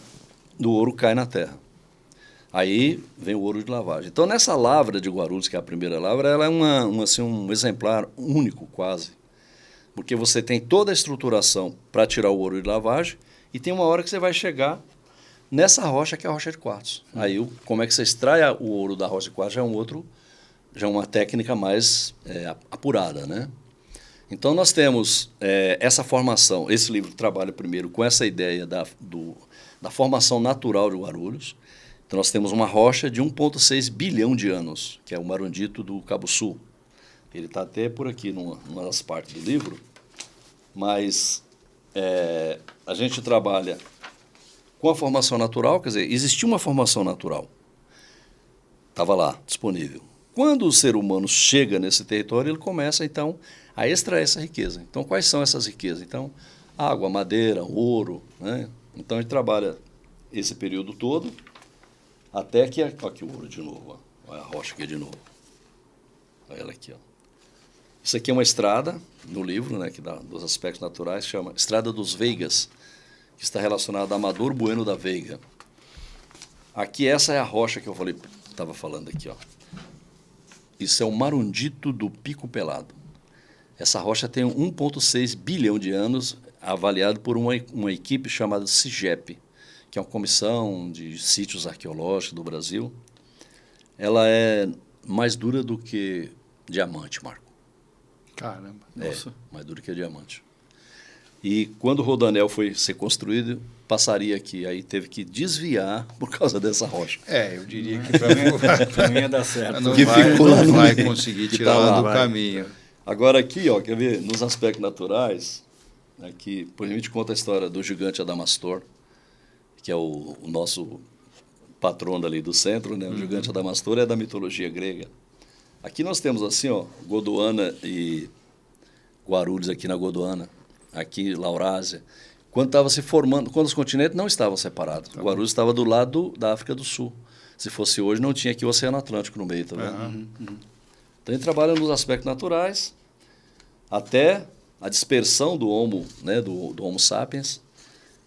do ouro cai na terra. Aí vem o ouro de lavagem. Então, nessa lavra de Guarulhos, que é a primeira lavra, ela é um exemplar único, quase. Porque você tem toda a estruturação para tirar o ouro de lavagem e tem uma hora que você vai chegar nessa rocha, que é a rocha de quartzo. Aí, como é que você extrai o ouro da rocha de quartzo já é uma técnica mais apurada, né? Então, nós temos essa formação. Esse livro trabalha primeiro com essa ideia da formação natural de Guarulhos. Então, nós temos uma rocha de 1,6 bilhão de anos, que é o Marundito do Cabo Sul. Ele está até por aqui, numa das partes do livro. Mas a gente trabalha com a formação natural, quer dizer, existia uma formação natural. Estava lá, disponível. Quando o ser humano chega nesse território, ele começa, então, a extrair essa riqueza. Então, quais são essas riquezas? Então, água, madeira, ouro, né? Então, a gente trabalha esse período todo, até que... Olha aqui o ouro de novo, ó. Olha a rocha aqui de novo. Olha ela aqui, ó. Isso aqui é uma estrada, no livro, né, que dá dos aspectos naturais, chama Estrada dos Veigas, que está relacionada a Amador Bueno da Veiga. Aqui, essa é a rocha que eu estava falando aqui, ó. Isso é o Marundito do Pico Pelado. Essa rocha tem 1,6 bilhão de anos, avaliado por uma equipe chamada CIGEP, que é uma comissão de sítios arqueológicos do Brasil. Ela é mais dura do que diamante, Marco.
Caramba.
Nossa. Mais duro que diamante. E quando o Rodoanel foi ser construído, passaria aqui. Aí teve que desviar por causa dessa rocha.
Eu diria que para
mim ia dar certo.
Não
que
vai,
ficou lá
não
no
vai
meio,
conseguir
que
tirar
tá
ela
lá.
do caminho.
Agora aqui, ó, quer ver? Nos aspectos naturais, aqui, por exemplo, a gente conta a história do gigante Adamastor, que é o nosso patrono ali do centro, né? O gigante Adamastor é da mitologia grega. Aqui nós temos assim, ó, Gondwana e Guarulhos aqui na Gondwana, aqui Laurásia. Quando estava se formando, quando os continentes não estavam separados. Guarulhos estava do lado da África do Sul. Se fosse hoje, não tinha aqui o Oceano Atlântico no meio, tá vendo? Então a gente trabalha nos aspectos naturais, até a dispersão do Homo, né, do Homo sapiens,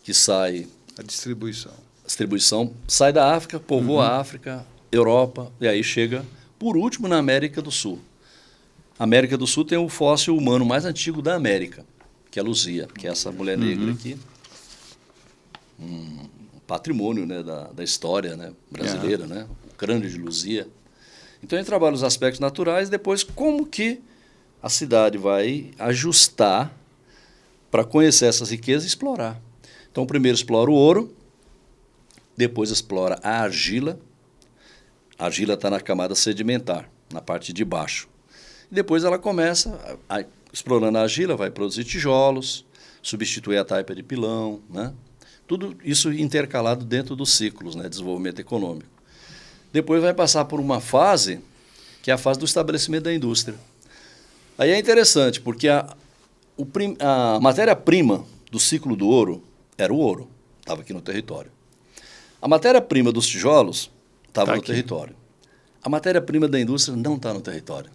que sai...
A distribuição.
A distribuição sai da África, povoa a África, Europa, e aí chega, por último, na América do Sul. A América do Sul tem o fóssil humano mais antigo da América, que é a Luzia, que é essa mulher negra aqui. Um patrimônio, né, da história, né, brasileira, né, o crânio de Luzia. Então, a gente trabalha os aspectos naturais, depois como que a cidade vai ajustar para conhecer essas riquezas e explorar. Então, primeiro explora o ouro, depois explora a argila. A argila está na camada sedimentar, na parte de baixo. E depois ela começa, explorando a argila, vai produzir tijolos, substituir a taipa de pilão, né? Tudo isso intercalado dentro dos ciclos, né, de desenvolvimento econômico. Depois vai passar por uma fase, que é a fase do estabelecimento da indústria. Aí é interessante, porque a matéria-prima do ciclo do ouro era o ouro, estava aqui no território. A matéria-prima dos tijolos estava no território. A matéria-prima da indústria não está no território.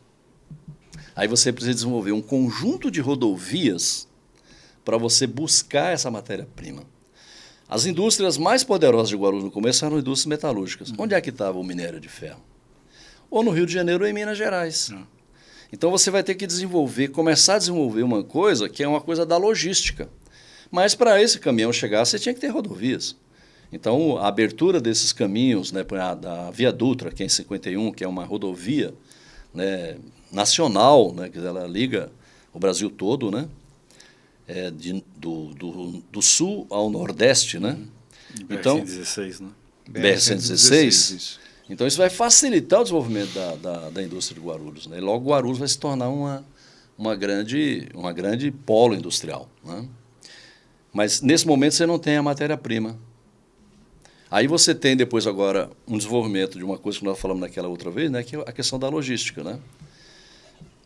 Aí você precisa desenvolver um conjunto de rodovias para você buscar essa matéria-prima. As indústrias mais poderosas de Guarulhos no começo eram indústrias metalúrgicas. Onde é que estava o minério de ferro? Ou no Rio de Janeiro ou em Minas Gerais. Então você vai ter que começar a desenvolver uma coisa que é uma coisa da logística. Mas para esse caminhão chegar, você tinha que ter rodovias. Então, a abertura desses caminhos, né, da Via Dutra, que é em 51, que é uma rodovia, né, nacional, né, que ela liga o Brasil todo, né, do sul ao nordeste, né? Então,
BR-116, né?
BR-116. Então, isso vai facilitar o desenvolvimento da indústria de Guarulhos, né? E logo Guarulhos vai se tornar uma grande polo industrial, né? Mas, nesse momento, você não tem a matéria-prima. Aí você tem depois agora um desenvolvimento de uma coisa que nós falamos naquela outra vez, né, que é a questão da logística, né?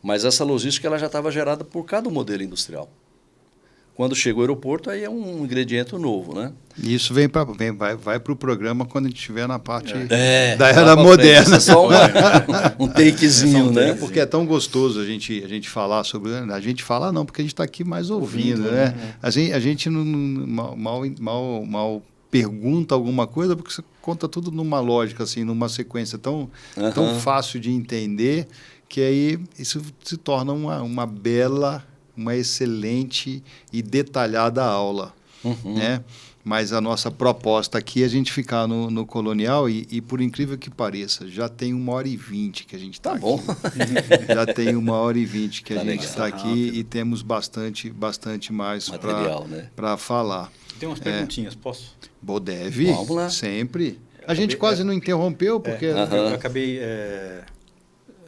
Mas essa logística ela já estava gerada por cada modelo industrial. Quando chega o aeroporto, aí é um ingrediente novo, né?
E isso vai para o programa quando a gente estiver na parte
da
era moderna.
Isso é só um takezinho, né?
Porque é tão gostoso a gente falar sobre... A gente fala não, porque a gente está aqui mais ouvindo, né? A gente mal pergunta alguma coisa, porque você conta tudo numa lógica, assim, numa sequência tão fácil de entender, que aí isso se torna uma bela, uma excelente e detalhada aula, né? Mas a nossa proposta aqui é a gente ficar no Colonial e por incrível que pareça, já tem 1h20 que a gente está aqui.
Bom.
Já tem 1h20 que a gente
legal.
está aqui e temos bastante mais
material, né?
Para falar.
Tem umas perguntinhas, posso?
Deve,
vamos lá.
Sempre. A gente quase não interrompeu, porque...
Eu acabei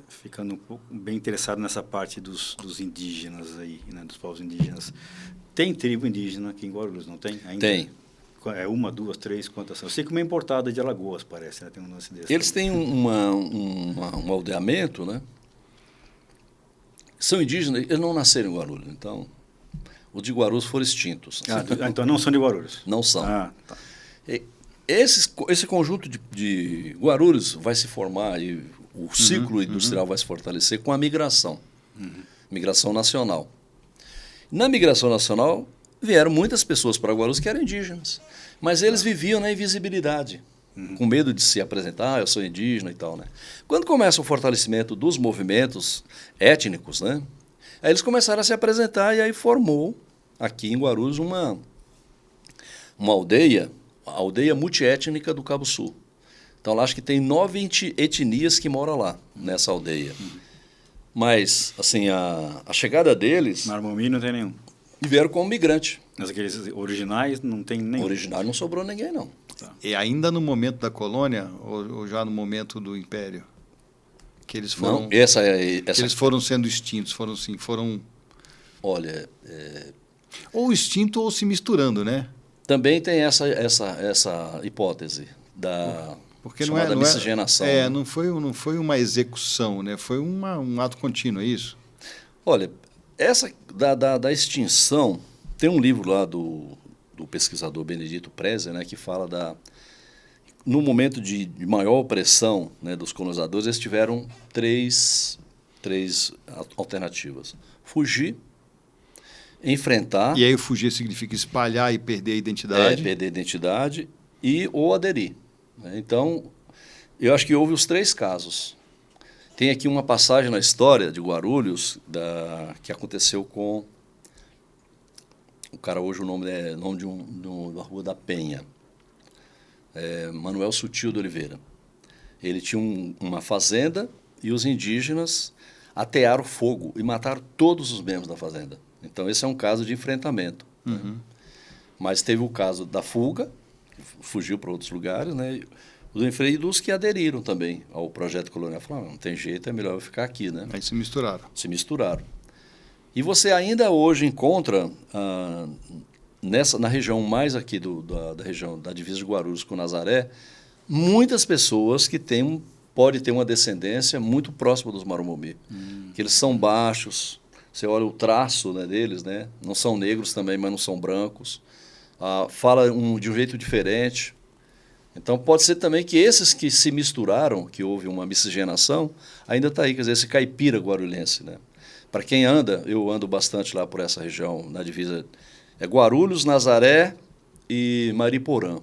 ficando um pouco bem interessado nessa parte dos indígenas aí, né, dos povos indígenas. Tem tribo indígena aqui em Guarulhos, não tem? Ainda?
Tem.
Uma, duas, três, quantas são? Eu sei que uma é importada de Alagoas, parece, né? Tem um lance desse.
Eles têm um aldeamento, né? São indígenas, eles não nasceram em Guarulhos, então os de Guarulhos foram extintos.
Então não são de Guarulhos?
Não são.
Tá.
Esse conjunto de Guarulhos vai se formar e o ciclo industrial vai se fortalecer com a migração. Migração nacional. Na migração nacional, vieram muitas pessoas para Guarulhos que eram indígenas, mas eles viviam na invisibilidade, com medo de se apresentar, eu sou indígena e tal, né? Quando começa o fortalecimento dos movimentos étnicos, né? Aí eles começaram a se apresentar e aí formou aqui em Guarulhos uma aldeia, a aldeia multiétnica do Cabo Sul. Então lá acho que tem 9 etnias que moram lá, nessa aldeia. Mas, assim, a chegada deles...
Marmomim não tem nenhum.
E vieram como migrante.
Mas aqueles originais não tem nenhum.
Original não sobrou ninguém, não.
Tá.
E ainda no momento da colônia ou já no momento do Império? Que eles foram,
Não,
que eles foram sendo extintos, foram...
Olha...
Ou extinto ou se misturando, né?
Também tem essa hipótese da
Porque
chamada miscigenação.
Não foi uma execução, né? Foi um ato contínuo, é isso?
Olha, essa da extinção, tem um livro lá do pesquisador Benedito Preze, né, que fala no momento de maior opressão, né, dos colonizadores, eles tiveram três alternativas. Fugir, enfrentar...
E aí fugir significa espalhar e perder a identidade?
Perder a identidade ou aderir. Né? Então, eu acho que houve os 3 casos. Tem aqui uma passagem na história de Guarulhos que aconteceu com... O cara hoje o nome é nome de uma rua da Penha. Manuel Sutil de Oliveira. Ele tinha uma fazenda e os indígenas atearam fogo e mataram todos os membros da fazenda. Então, esse é um caso de enfrentamento. Né? Mas teve o caso da fuga, fugiu para outros lugares, né? E dos que aderiram também ao projeto colonial. Falaram, não tem jeito, é melhor eu ficar aqui. Né?
Aí se misturaram.
Se misturaram. E você ainda hoje encontra, na região mais aqui da região da divisa de Guarulhos com Nazaré, muitas pessoas que podem ter uma descendência muito próxima dos Marumbi. Que eles são baixos, você olha o traço, né, deles, né? Não são negros também, mas não são brancos. Fala de um jeito diferente. Então, pode ser também que esses que se misturaram, que houve uma miscigenação, ainda está aí, quer dizer, esse caipira guarulhense, né? Para quem anda, eu ando bastante lá por essa região, na divisa, Guarulhos, Nazaré e Mariporã.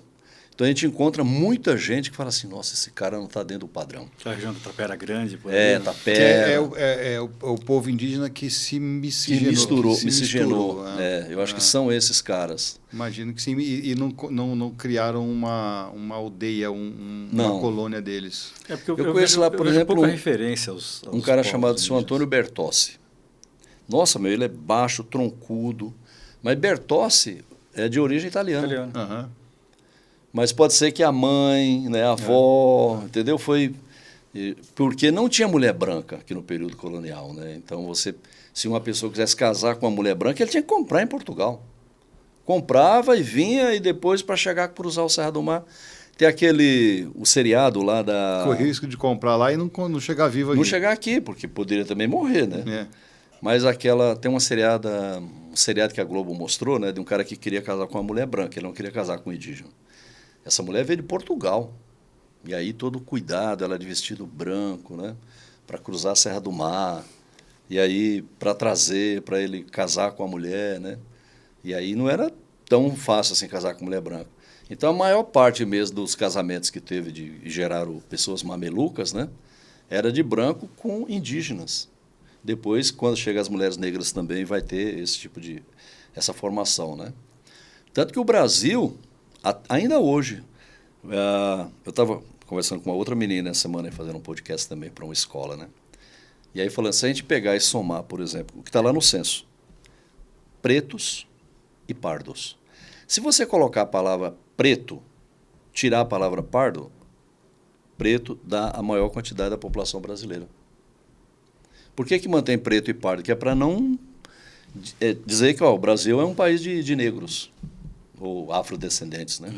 Então a gente encontra muita gente que fala assim, nossa, esse cara não está dentro do padrão.
Aquela região da Tapera Grande, por aí.
Tapera.
É o povo indígena que se miscigenou.
Miscigenou. Eu acho que são esses caras.
Imagino que sim. E não criaram uma aldeia, uma colônia deles.
Porque eu conheço lá, por exemplo,
pouca referência aos
um cara chamado Sr. Antônio Bertossi. Nossa, ele é baixo, troncudo. Mas Bertossi é de origem italiana.
Uhum.
Mas pode ser que a mãe, né, a avó, entendeu? Porque não tinha mulher branca aqui no período colonial, né? Então, se uma pessoa quisesse casar com uma mulher branca, ele tinha que comprar em Portugal. Comprava e vinha, e depois, para chegar a cruzar o Serra do Mar, tem o seriado lá da...
Corre risco de comprar lá e não chegar vivo aqui.
Não chegar aqui, porque poderia também morrer, né? Mas tem um seriado que a Globo mostrou, né, de um cara que queria casar com uma mulher branca, ele não queria casar com um indígena. Essa mulher veio de Portugal. E aí todo cuidado, ela de vestido branco, né? Para cruzar a Serra do Mar. E aí para trazer, para ele casar com a mulher, né? E aí não era tão fácil assim casar com mulher branca. Então a maior parte mesmo dos casamentos que teve e geraram pessoas mamelucas, né? Era de branco com indígenas. Depois, quando chega as mulheres negras também, vai ter esse tipo essa formação, né? Tanto que o Brasil... Ainda hoje, eu estava conversando com uma outra menina essa semana, fazendo um podcast também para uma escola, né? E aí falando, se a gente pegar e somar, por exemplo, o que está lá no censo, pretos e pardos. Se você colocar a palavra preto, tirar a palavra pardo, preto dá a maior quantidade da população brasileira. Por que mantém preto e pardo? Que é para não dizer que o Brasil é um país de negros. ou afrodescendentes, né?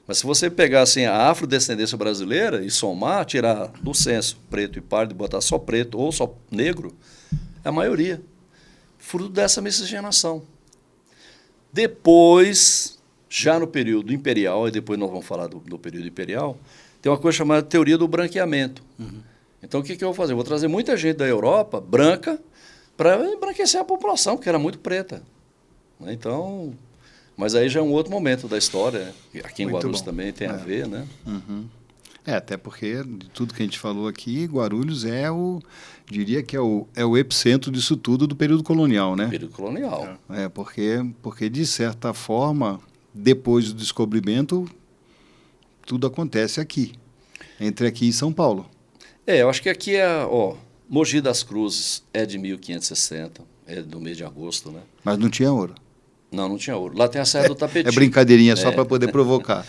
Mas se você pegar assim, a afrodescendência brasileira e somar, tirar do censo preto e pardo e botar só preto ou só negro, é a maioria. Fruto dessa miscigenação. Depois, já no período imperial, e depois nós vamos falar do período imperial, tem uma coisa chamada teoria do branqueamento. Então, o que eu vou fazer? Eu vou trazer muita gente da Europa, branca, para embranquecer a população, que era muito preta. Então, mas aí já é um outro momento da história. Aqui em
Muito
Guarulhos
bom.
também tem a ver, né?
Até porque de tudo que a gente falou aqui, Guarulhos diria que é o epicentro disso tudo do período colonial, né?
Período colonial.
Porque de certa forma, depois do descobrimento, tudo acontece aqui, entre aqui e São Paulo.
Eu acho que aqui Mogi das Cruzes é de 1560, é do mês de agosto, né?
Mas não tinha ouro.
Não tinha ouro. Lá tem a Serra do Tapeti.
É brincadeirinha só para poder provocar.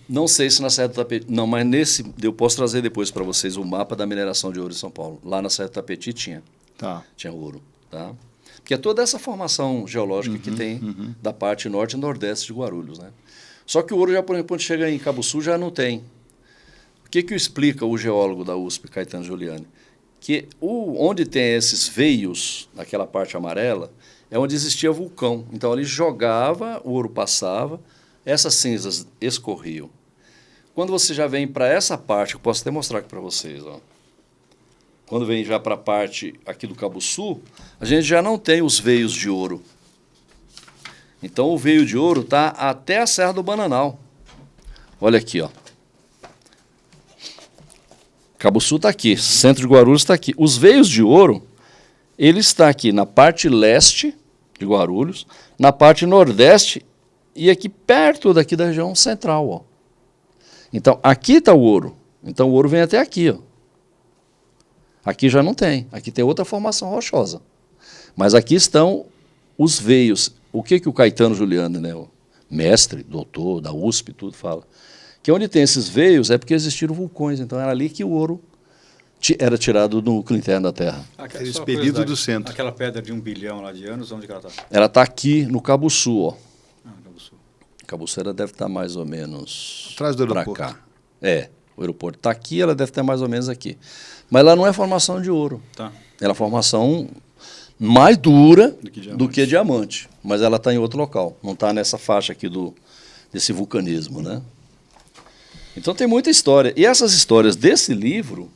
Não sei se na Serra do Tapeti... Não, mas eu posso trazer depois para vocês o mapa da mineração de ouro em São Paulo. Lá na Serra do Tapeti tinha.
Tá.
Tinha ouro, tá? Porque é toda essa formação geológica que tem da parte norte e nordeste de Guarulhos, né? Só que o ouro, já, por exemplo, quando chega em Cabo Sul, já não tem. O que explica o geólogo da USP, Caetano Giuliani? Que onde tem esses veios, naquela parte amarela, é onde existia vulcão. Então, ali jogava, o ouro passava, essas cinzas escorriam. Quando você já vem para essa parte, eu posso até mostrar aqui para vocês, ó. Quando vem já para a parte aqui do Cabo Sul, a gente já não tem os veios de ouro. Então, o veio de ouro está até a Serra do Bananal. Olha aqui, ó. Cabo Sul está aqui, centro de Guarulhos está aqui. Os veios de ouro, ele está aqui na parte leste de Guarulhos, na parte nordeste e aqui perto daqui da região central, ó. Então, aqui está o ouro. Então, o ouro vem até aqui, ó. Aqui já não tem. Aqui tem outra formação rochosa. Mas aqui estão os veios. O que o Caetano Giuliani, né, o mestre, doutor da USP, tudo fala? Que onde tem esses veios é porque existiram vulcões. Então, era ali que o ouro era tirado do núcleo interno da Terra.
Aquele expelido do centro.
Aquela pedra de 1 bilhão lá de anos, onde que ela está?
Ela está aqui no Cabo Sul, ó.
Cabo Sul.
Cabo Sul ela deve estar mais ou menos
atrás do
para
aeroporto.
cá. O aeroporto está aqui, ela deve estar mais ou menos aqui. Mas lá não é formação de ouro.
Tá.
Ela é formação mais dura
do que
diamante. Mas ela está em outro local. Não está nessa faixa aqui desse vulcanismo, né? Então tem muita história. E essas histórias desse livro,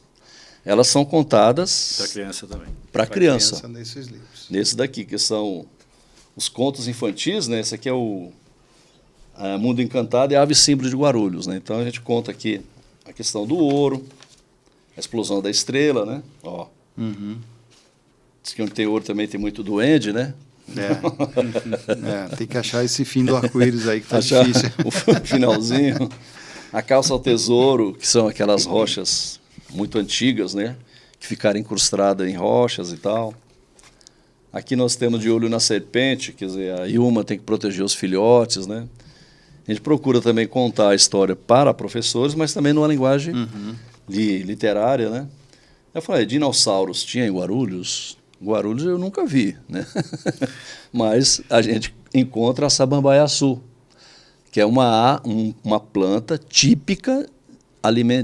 elas são contadas
para criança também.
Para criança.
Nesses livros.
Nesse daqui, que são os contos infantis, né? Esse aqui é o Mundo Encantado e a Ave Símbolo de Guarulhos, né? Então a gente conta aqui a questão do ouro, a explosão da estrela, né? Ó. Diz que onde tem ouro também tem muito duende, né?
Tem que achar esse fim do arco-íris aí que tá
Achar
difícil.
o finalzinho. A calça ao tesouro, que são aquelas rochas muito antigas, né? Que ficaram incrustadas em rochas e tal. Aqui nós temos de olho na serpente, quer dizer, a Ilma tem que proteger os filhotes, né? A gente procura também contar a história para professores, mas também numa linguagem literária, né? Eu falei, dinossauros tinha em Guarulhos? Guarulhos eu nunca vi, né? Mas a gente encontra a sabambaiaçu, que é uma planta típica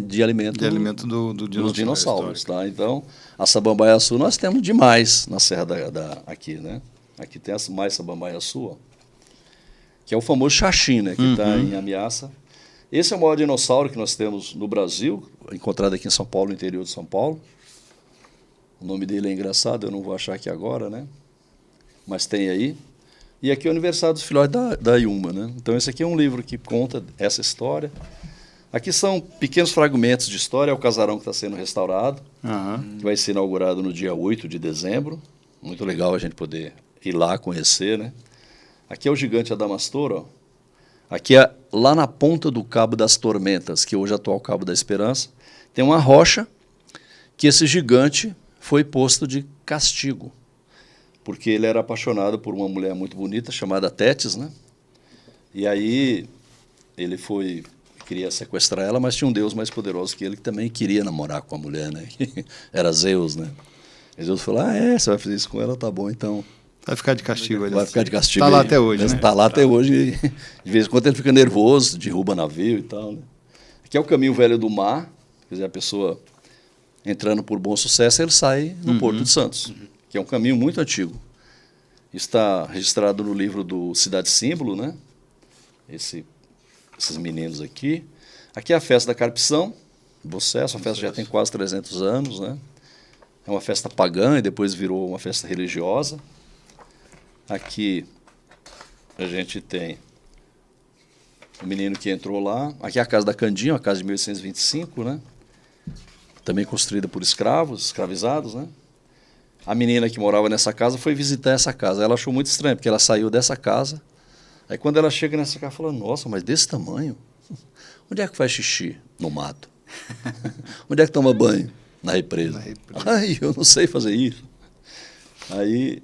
de alimento dos dinossauros, tá? Então, a sabambaiaçu nós temos demais na Serra aqui, né? Aqui tem mais sabambaiaçu, ó, que é o famoso xaxim, né? Que está em ameaça. Esse é o maior dinossauro que nós temos no Brasil, encontrado aqui em São Paulo, no interior de São Paulo. O nome dele é engraçado, eu não vou achar aqui agora, né? Mas tem aí. E aqui é o aniversário dos filhotes da Ilma, né? Então esse aqui é um livro que conta essa história. Aqui são pequenos fragmentos de história, é o casarão que está sendo restaurado, que vai ser inaugurado no dia 8 de dezembro. Muito legal a gente poder ir lá conhecer, né? Aqui é o gigante Adamastor, ó. Aqui é lá na ponta do Cabo das Tormentas, que hoje é o atual Cabo da Esperança, tem uma rocha que esse gigante foi posto de castigo, porque ele era apaixonado por uma mulher muito bonita chamada Tétis, né? E aí ele queria sequestrar ela, mas tinha um deus mais poderoso que ele que também queria namorar com a mulher, né? Era Zeus, né? E Zeus falou, você vai fazer isso com ela, tá bom, então
Vai ficar de castigo ali.
Vai ficar de castigo.
Está lá até hoje, né?
Está lá até hoje. De vez em quando ele fica nervoso, derruba navio e tal. Né? Aqui é o caminho velho do mar. Quer dizer, a pessoa entrando por Bom Sucesso, ele sai no Porto de Santos, que é um caminho muito antigo. Está registrado no livro do Cidade Símbolo, né? Esses meninos aqui. Aqui é a festa da Carpição, Bom Sucesso, a festa já tem quase 300 anos, né? É uma festa pagã e depois virou uma festa religiosa. Aqui a gente tem o menino que entrou lá. Aqui é a casa da Candinha, a casa de 1825, né? Também construída por escravos, escravizados, né? A menina que morava nessa casa foi visitar essa casa. Ela achou muito estranho, porque ela saiu dessa casa. Aí quando ela chega nessa casa, ela fala, nossa, mas desse tamanho? Onde é que faz xixi? No mato. Onde é que toma banho? Na represa. Ai, eu não sei fazer isso. Aí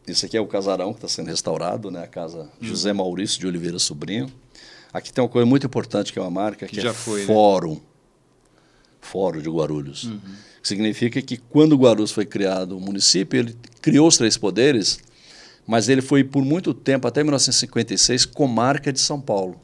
esse aqui é o casarão que está sendo restaurado, né? A casa José Maurício de Oliveira Sobrinho. Aqui tem uma coisa muito importante, que é uma marca, que é Fórum. Né? Fórum de Guarulhos. Que significa que quando Guarulhos foi criado o município, ele criou os 3 poderes, mas ele foi por muito tempo, até 1956, comarca de São Paulo.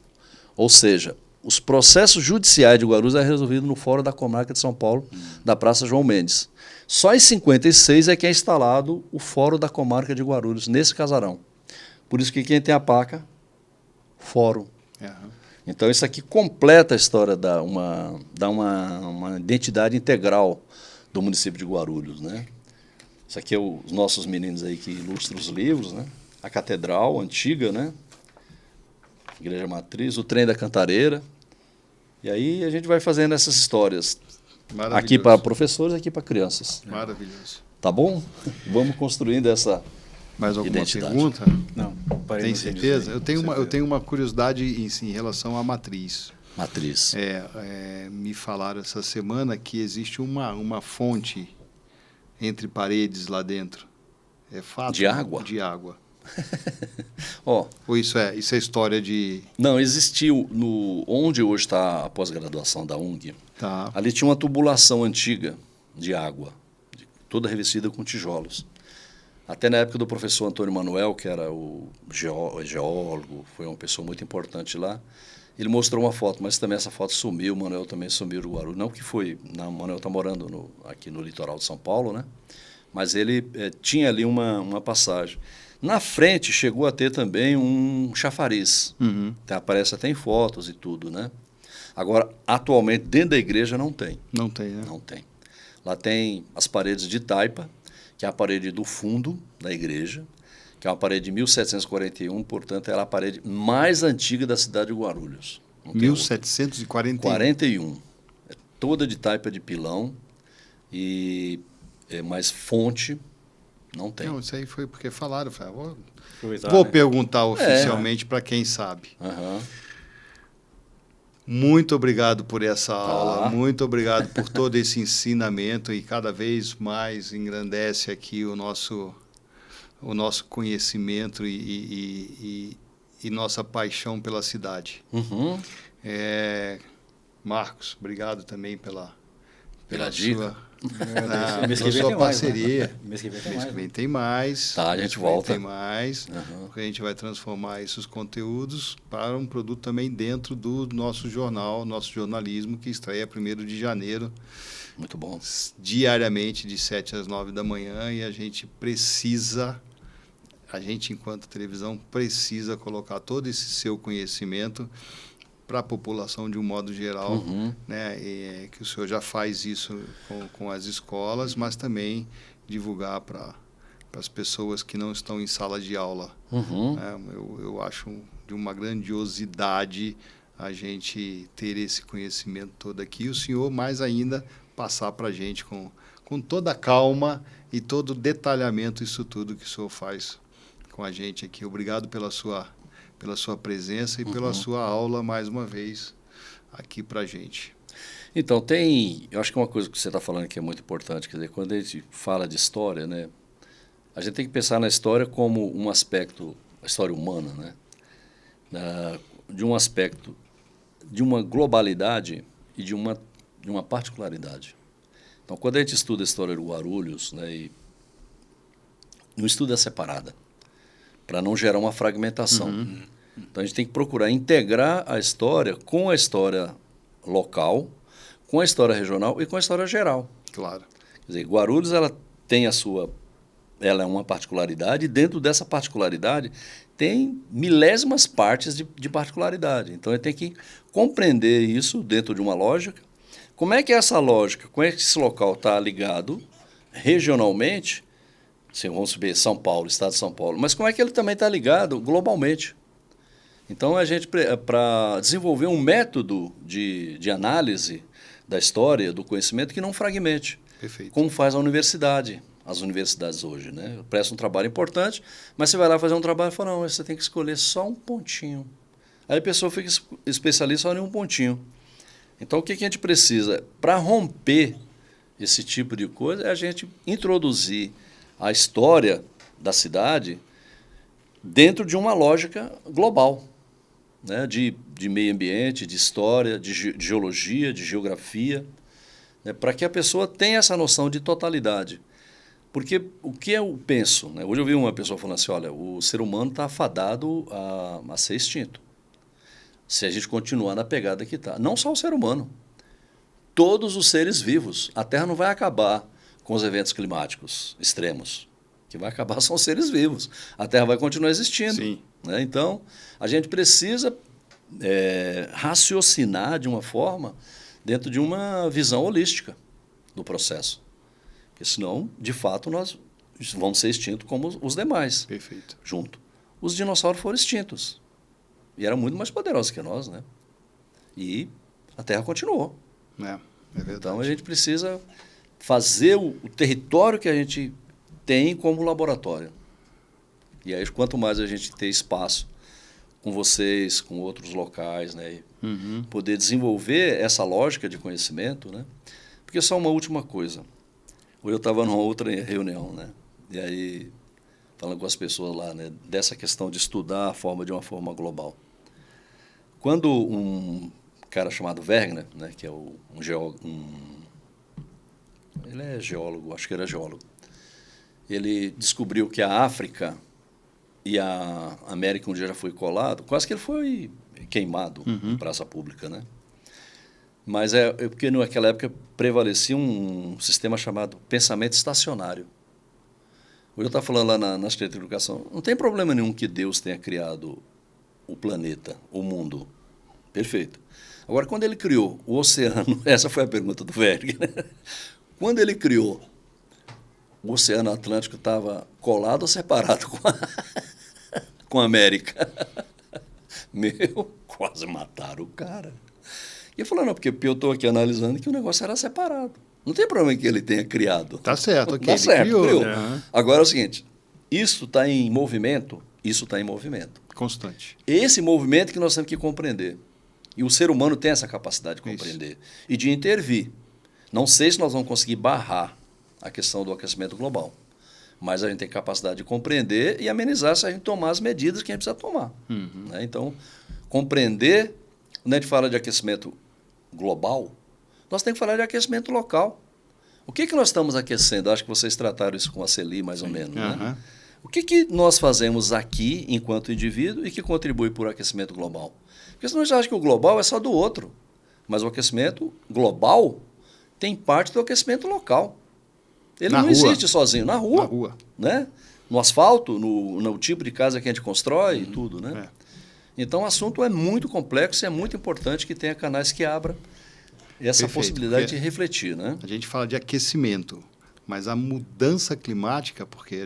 Ou seja, os processos judiciais de Guarulhos é resolvido no Fórum da Comarca de São Paulo, da Praça João Mendes. Só em 56 é que é instalado o Fórum da Comarca de Guarulhos, nesse casarão. Por isso que quem tem a placa, Fórum. Então isso aqui completa a história, dá uma identidade integral do município de Guarulhos, né? Isso aqui é os nossos meninos aí que ilustram os livros, né? A catedral antiga, né? Igreja Matriz, o trem da Cantareira. E aí a gente vai fazendo essas histórias. Aqui para professores, aqui para crianças.
Maravilhoso.
Tá bom? Vamos construindo essa
Mais alguma
identidade.
Pergunta?
Não.
Tem certeza? Eu tenho uma curiosidade em relação à matriz.
Matriz.
Me falaram essa semana que existe uma fonte entre paredes lá dentro. É fato?
De água?
De água.
Ou
isso é história de...
Não, existiu, onde hoje está a pós-graduação da UNG,
Tá.
Ali tinha uma tubulação antiga de água, toda revestida com tijolos. Até na época do professor Antônio Manuel, que era o geólogo, foi uma pessoa muito importante lá, ele mostrou uma foto, mas também essa foto sumiu, o Manuel também sumiu do Guarulhos. Não que foi, o Manuel está morando aqui no litoral de São Paulo, né? Mas ele tinha ali uma passagem. Na frente chegou a ter também um chafariz. Aparece até em fotos e tudo, né? Agora, atualmente, dentro da igreja não tem.
Não tem, né?
Não tem. Lá tem as paredes de taipa, que é a parede do fundo da igreja, que é uma parede de 1741, portanto, era a parede mais antiga da cidade de Guarulhos.
1741.
41. É toda de taipa de pilão, mas fonte não tem.
Não, isso aí foi porque falaram.
Vou
perguntar oficialmente para quem sabe. Muito obrigado por essa aula, muito obrigado por todo esse ensinamento e cada vez mais engrandece aqui o nosso conhecimento e nossa paixão pela cidade. Marcos, obrigado também pela
dica.
Sua parceria.
Mês que
vem tem mais.
Tá, a gente volta.
Tem mais. Porque a gente vai transformar esses conteúdos para um produto também dentro do nosso jornal, nosso jornalismo, que estreia 1º de janeiro.
Muito bom.
Diariamente, de 7 às 9 da manhã. E a gente enquanto televisão, precisa colocar todo esse seu conhecimento para a população de um modo geral, né? Que o senhor já faz isso com as escolas, mas também divulgar para as pessoas que não estão em sala de aula. Eu acho de uma grandiosidade a gente ter esse conhecimento todo aqui. E o senhor, mais ainda, passar para a gente com toda a calma e todo o detalhamento, isso tudo que o senhor faz com a gente aqui. Obrigado pela sua presença e pela sua aula, mais uma vez, aqui para a gente.
Então, eu acho que uma coisa que você está falando que é muito importante, quer dizer, quando a gente fala de história, né, a gente tem que pensar na história como um aspecto, a história humana, né, de um aspecto, de uma globalidade e de uma particularidade. Então, quando a gente estuda a história do Guarulhos, né, e no estudo é separada, para não gerar uma fragmentação. Então, a gente tem que procurar integrar a história com a história local, com a história regional e com a história geral.
Claro.
Quer dizer, Guarulhos ela tem ela é uma particularidade, e dentro dessa particularidade tem milésimas partes de particularidade. Então, ele tem que compreender isso dentro de uma lógica. Como é que essa lógica, como é que esse local está ligado regionalmente, assim, vamos subir São Paulo, Estado de São Paulo, mas como é que ele também está ligado globalmente? Então, a gente, para desenvolver um método de análise da história, do conhecimento, que não fragmente.
Perfeito.
Como faz a universidade, as universidades hoje, né? Prestam um trabalho importante, mas você vai lá fazer um trabalho e fala, não, você tem que escolher só um pontinho. Aí a pessoa fica especialista só em um pontinho. Então, o que a gente precisa? Para romper esse tipo de coisa, é a gente introduzir a história da cidade dentro de uma lógica global, né? De meio ambiente, de história, de geologia, de geografia, né? Para que a pessoa tenha essa noção de totalidade. Porque o que eu penso, né? Hoje eu vi uma pessoa falando assim, olha, o ser humano está afadado a ser extinto, se a gente continuar na pegada que está. Não só o ser humano, todos os seres vivos. A Terra não vai acabar com os eventos climáticos extremos. O que vai acabar são os seres vivos. A Terra vai continuar existindo.
Sim.
Né? Então, a gente precisa raciocinar de uma forma dentro de uma visão holística do processo. Porque senão, de fato, nós vamos ser extintos como os demais.
Perfeito.
Junto. Os dinossauros foram extintos. E eram muito mais poderosos que nós, né? E a Terra continuou.
É verdade.
Então, a gente precisa fazer o território que a gente tem como laboratório. E aí, quanto mais a gente ter espaço com vocês, com outros locais, né? E poder desenvolver essa lógica de conhecimento, né? Porque só uma última coisa. Hoje eu estava numa outra reunião, né? E aí, falando com as pessoas lá, né? Dessa questão de estudar a forma de uma forma global. Quando um cara chamado Wegener, né? Que é um geólogo, ele é geólogo, acho que era geólogo, ele descobriu que a África e a América um dia já foi colado, quase que ele foi queimado em praça pública, né? Mas é porque naquela época prevalecia um sistema chamado pensamento estacionário. Hoje eu estava falando lá na Secretaria de Educação, não tem problema nenhum que Deus tenha criado o planeta, o mundo. Perfeito. Agora, quando ele criou o oceano, essa foi a pergunta do Wegener, né? Quando ele criou, o Oceano Atlântico estava colado ou separado com a América? Meu, quase mataram o cara. E eu falei, não, porque eu estou aqui analisando que o negócio era separado. Não tem problema que ele tenha criado.
Tá certo, ok.
Tá certo, criou.
Né?
Agora é o seguinte, isso está em movimento, isso está em movimento.
Constante.
Esse movimento que nós temos que compreender. E o ser humano tem essa capacidade de compreender e de intervir. Não sei se nós vamos conseguir barrar a questão do aquecimento global, mas a gente tem capacidade de compreender e amenizar se a gente tomar as medidas que a gente precisa tomar. Né? Então, compreender, quando a gente fala de aquecimento global, nós temos que falar de aquecimento local. O que nós estamos aquecendo? Acho que vocês trataram isso com a Celi, mais ou menos. Né? O que nós fazemos aqui, enquanto indivíduo, e que contribui para o aquecimento global? Porque senão a gente acha que o global é só do outro, mas o aquecimento global tem parte do aquecimento local. Ele não existe sozinho, na rua. Né? No asfalto, no tipo de casa que a gente constrói e tudo. Né? Então, o assunto é muito complexo e é muito importante que tenha canais que abram essa possibilidade de refletir. Né?
A gente fala de aquecimento, mas a mudança climática, porque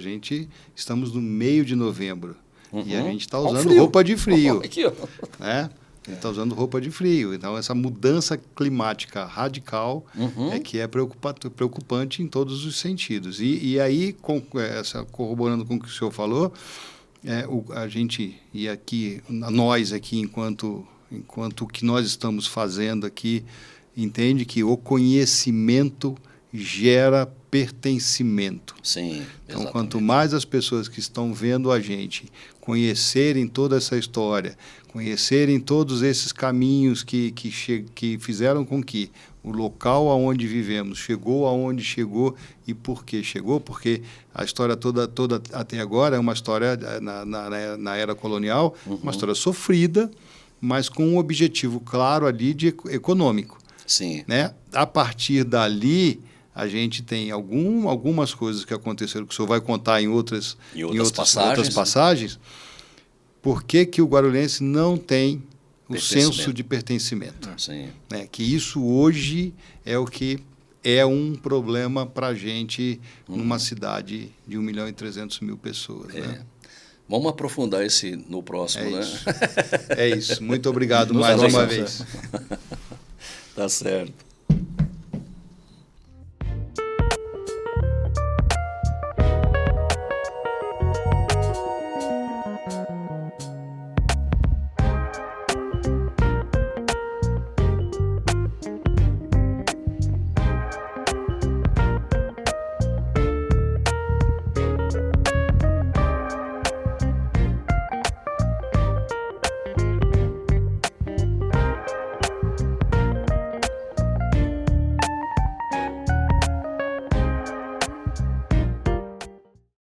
estamos no meio de novembro e a gente está usando roupa de frio.
Aqui, ó.
Né? A gente está usando roupa de frio. Então, essa mudança climática radical é que é preocupante em todos os sentidos. E aí, corroborando com o que o senhor falou, a gente, e aqui, nós aqui, enquanto o que nós estamos fazendo aqui, entende que o conhecimento gera pertencimento.
Sim,
então, quanto mais as pessoas que estão vendo a gente conhecerem toda essa história, conhecerem todos esses caminhos que fizeram com que o local aonde vivemos chegou aonde chegou e por que chegou, porque a história toda até agora é uma história na era colonial, uma história sofrida, mas com um objetivo claro ali de econômico.
Sim.
Né? A partir dali, a gente tem algumas coisas que aconteceram, que o senhor vai contar em outras passagens. Por que o guarulhense não tem o senso de pertencimento?
Sim.
Né? Que isso hoje é o que é um problema para a gente numa cidade de 1.300.000 pessoas. Né?
Vamos aprofundar esse no próximo, né?
É isso. Muito obrigado mais uma vez.
Tá certo.